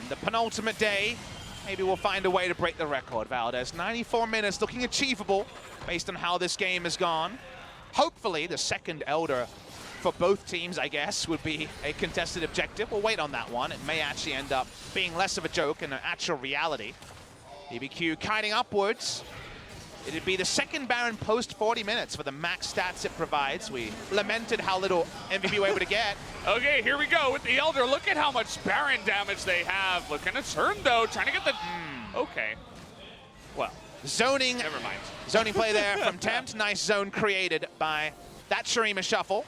And the penultimate day, maybe we'll find a way to break the record, Valdez. 94 minutes, looking achievable based on how this game has gone. Hopefully, the second Elder for both teams, I guess, would be a contested objective. We'll wait on that one. It may actually end up being less of a joke and an actual reality. BBQ kiting upwards. It'd be the second Baron post 40 minutes for the max stats it provides. We lamented how little MVP were able to get. Okay, here we go with the Elder. Look at how much Baron damage they have. Looking to turn, though, trying to get the... Okay. Well, zoning. Never mind. Zoning play there from Tempt. Nice zone created by that Shurima shuffle.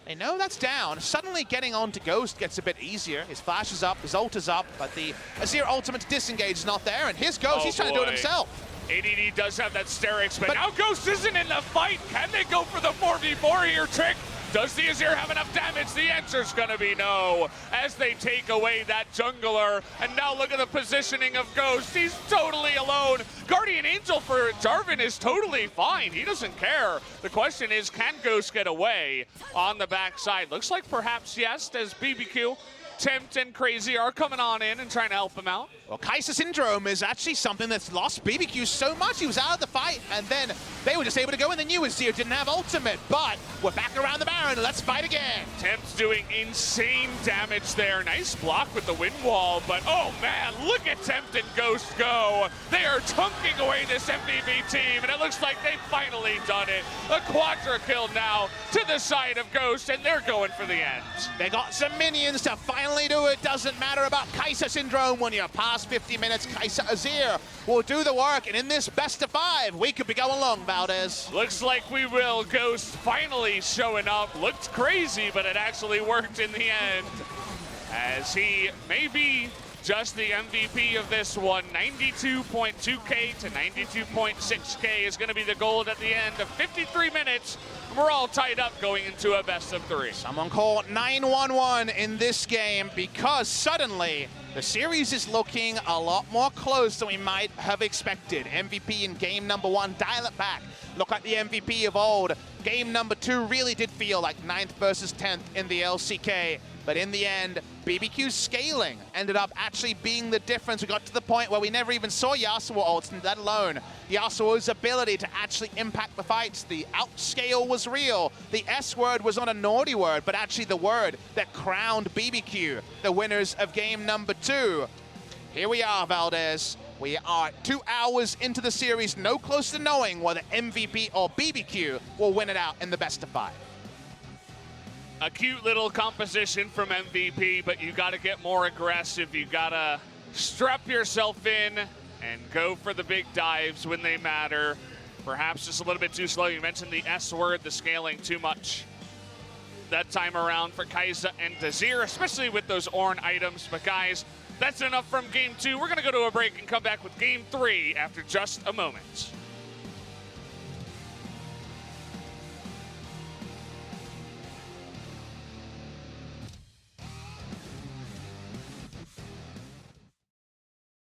They know that's down. Suddenly getting on to Ghost gets a bit easier. His flash is up, his ult is up, but the Azir ultimate to disengage is not there, and here's Ghost. He's trying to do it himself. ADD does have that Sterix, but now Ghost isn't in the fight. Can they go for the 4v4 here, Trick? Does the Azir have enough damage? The answer's gonna be no, as they take away that jungler. And now look at the positioning of Ghost. He's totally alone. Guardian Angel for Jarvan is totally fine. He doesn't care. The question is, can Ghost get away on the backside? Looks like perhaps yes, as BBQ, Tempt, and Crazy are coming on in and trying to help him out. Well, Kai'Sa Syndrome is actually something that's lost BBQ so much. He was out of the fight, and then they were just able to go in. The new Azir didn't have ultimate, but we're back around the Baron. Let's fight again. Tempt's doing insane damage there. Nice block with the wind wall, but oh man, look at Tempt and Ghost go. They are chunking away this MVP team, and it looks like they've finally done it. A quadra kill now to the side of Ghost, and they're going for the end. They got some minions to finally do it. Doesn't matter about Kai'Sa Syndrome when you're past 50 minutes. Kai'Sa Azir will do the work, and in this best of 5, we could be going long, Valdez. Looks like we will. Ghost finally showing up. Looked crazy, but it actually worked in the end, as he may be just the MVP of this one. 92.2K to 92.6K is going to be the goal at the end of 53 minutes. We're all tied up going into a best of 3. Someone call 911 in this game, because suddenly the series is looking a lot more close than we might have expected. MVP in game number 1, dial it back. Look like the MVP of old. Game number 2 really did feel like 9th versus 10th in the LCK. But in the end, BBQ's scaling ended up actually being the difference. We got to the point where we never even saw Yasuo ults, let alone Yasuo's ability to actually impact the fights. The outscale was real. The S word was not a naughty word, but actually the word that crowned BBQ the winners of game number 2. Here we are, Valdez. We are 2 hours into the series, no closer to knowing whether MVP or BBQ will win it out in the best of 5. A cute little composition from MVP, but you got to get more aggressive. You got to strap yourself in and go for the big dives when they matter. Perhaps just a little bit too slow. You mentioned the S word, the scaling too much that time around for Kai'Sa and Desir, especially with those Ornn items. But guys, that's enough from game 2. We're going to go to a break and come back with game 3 after just a moment.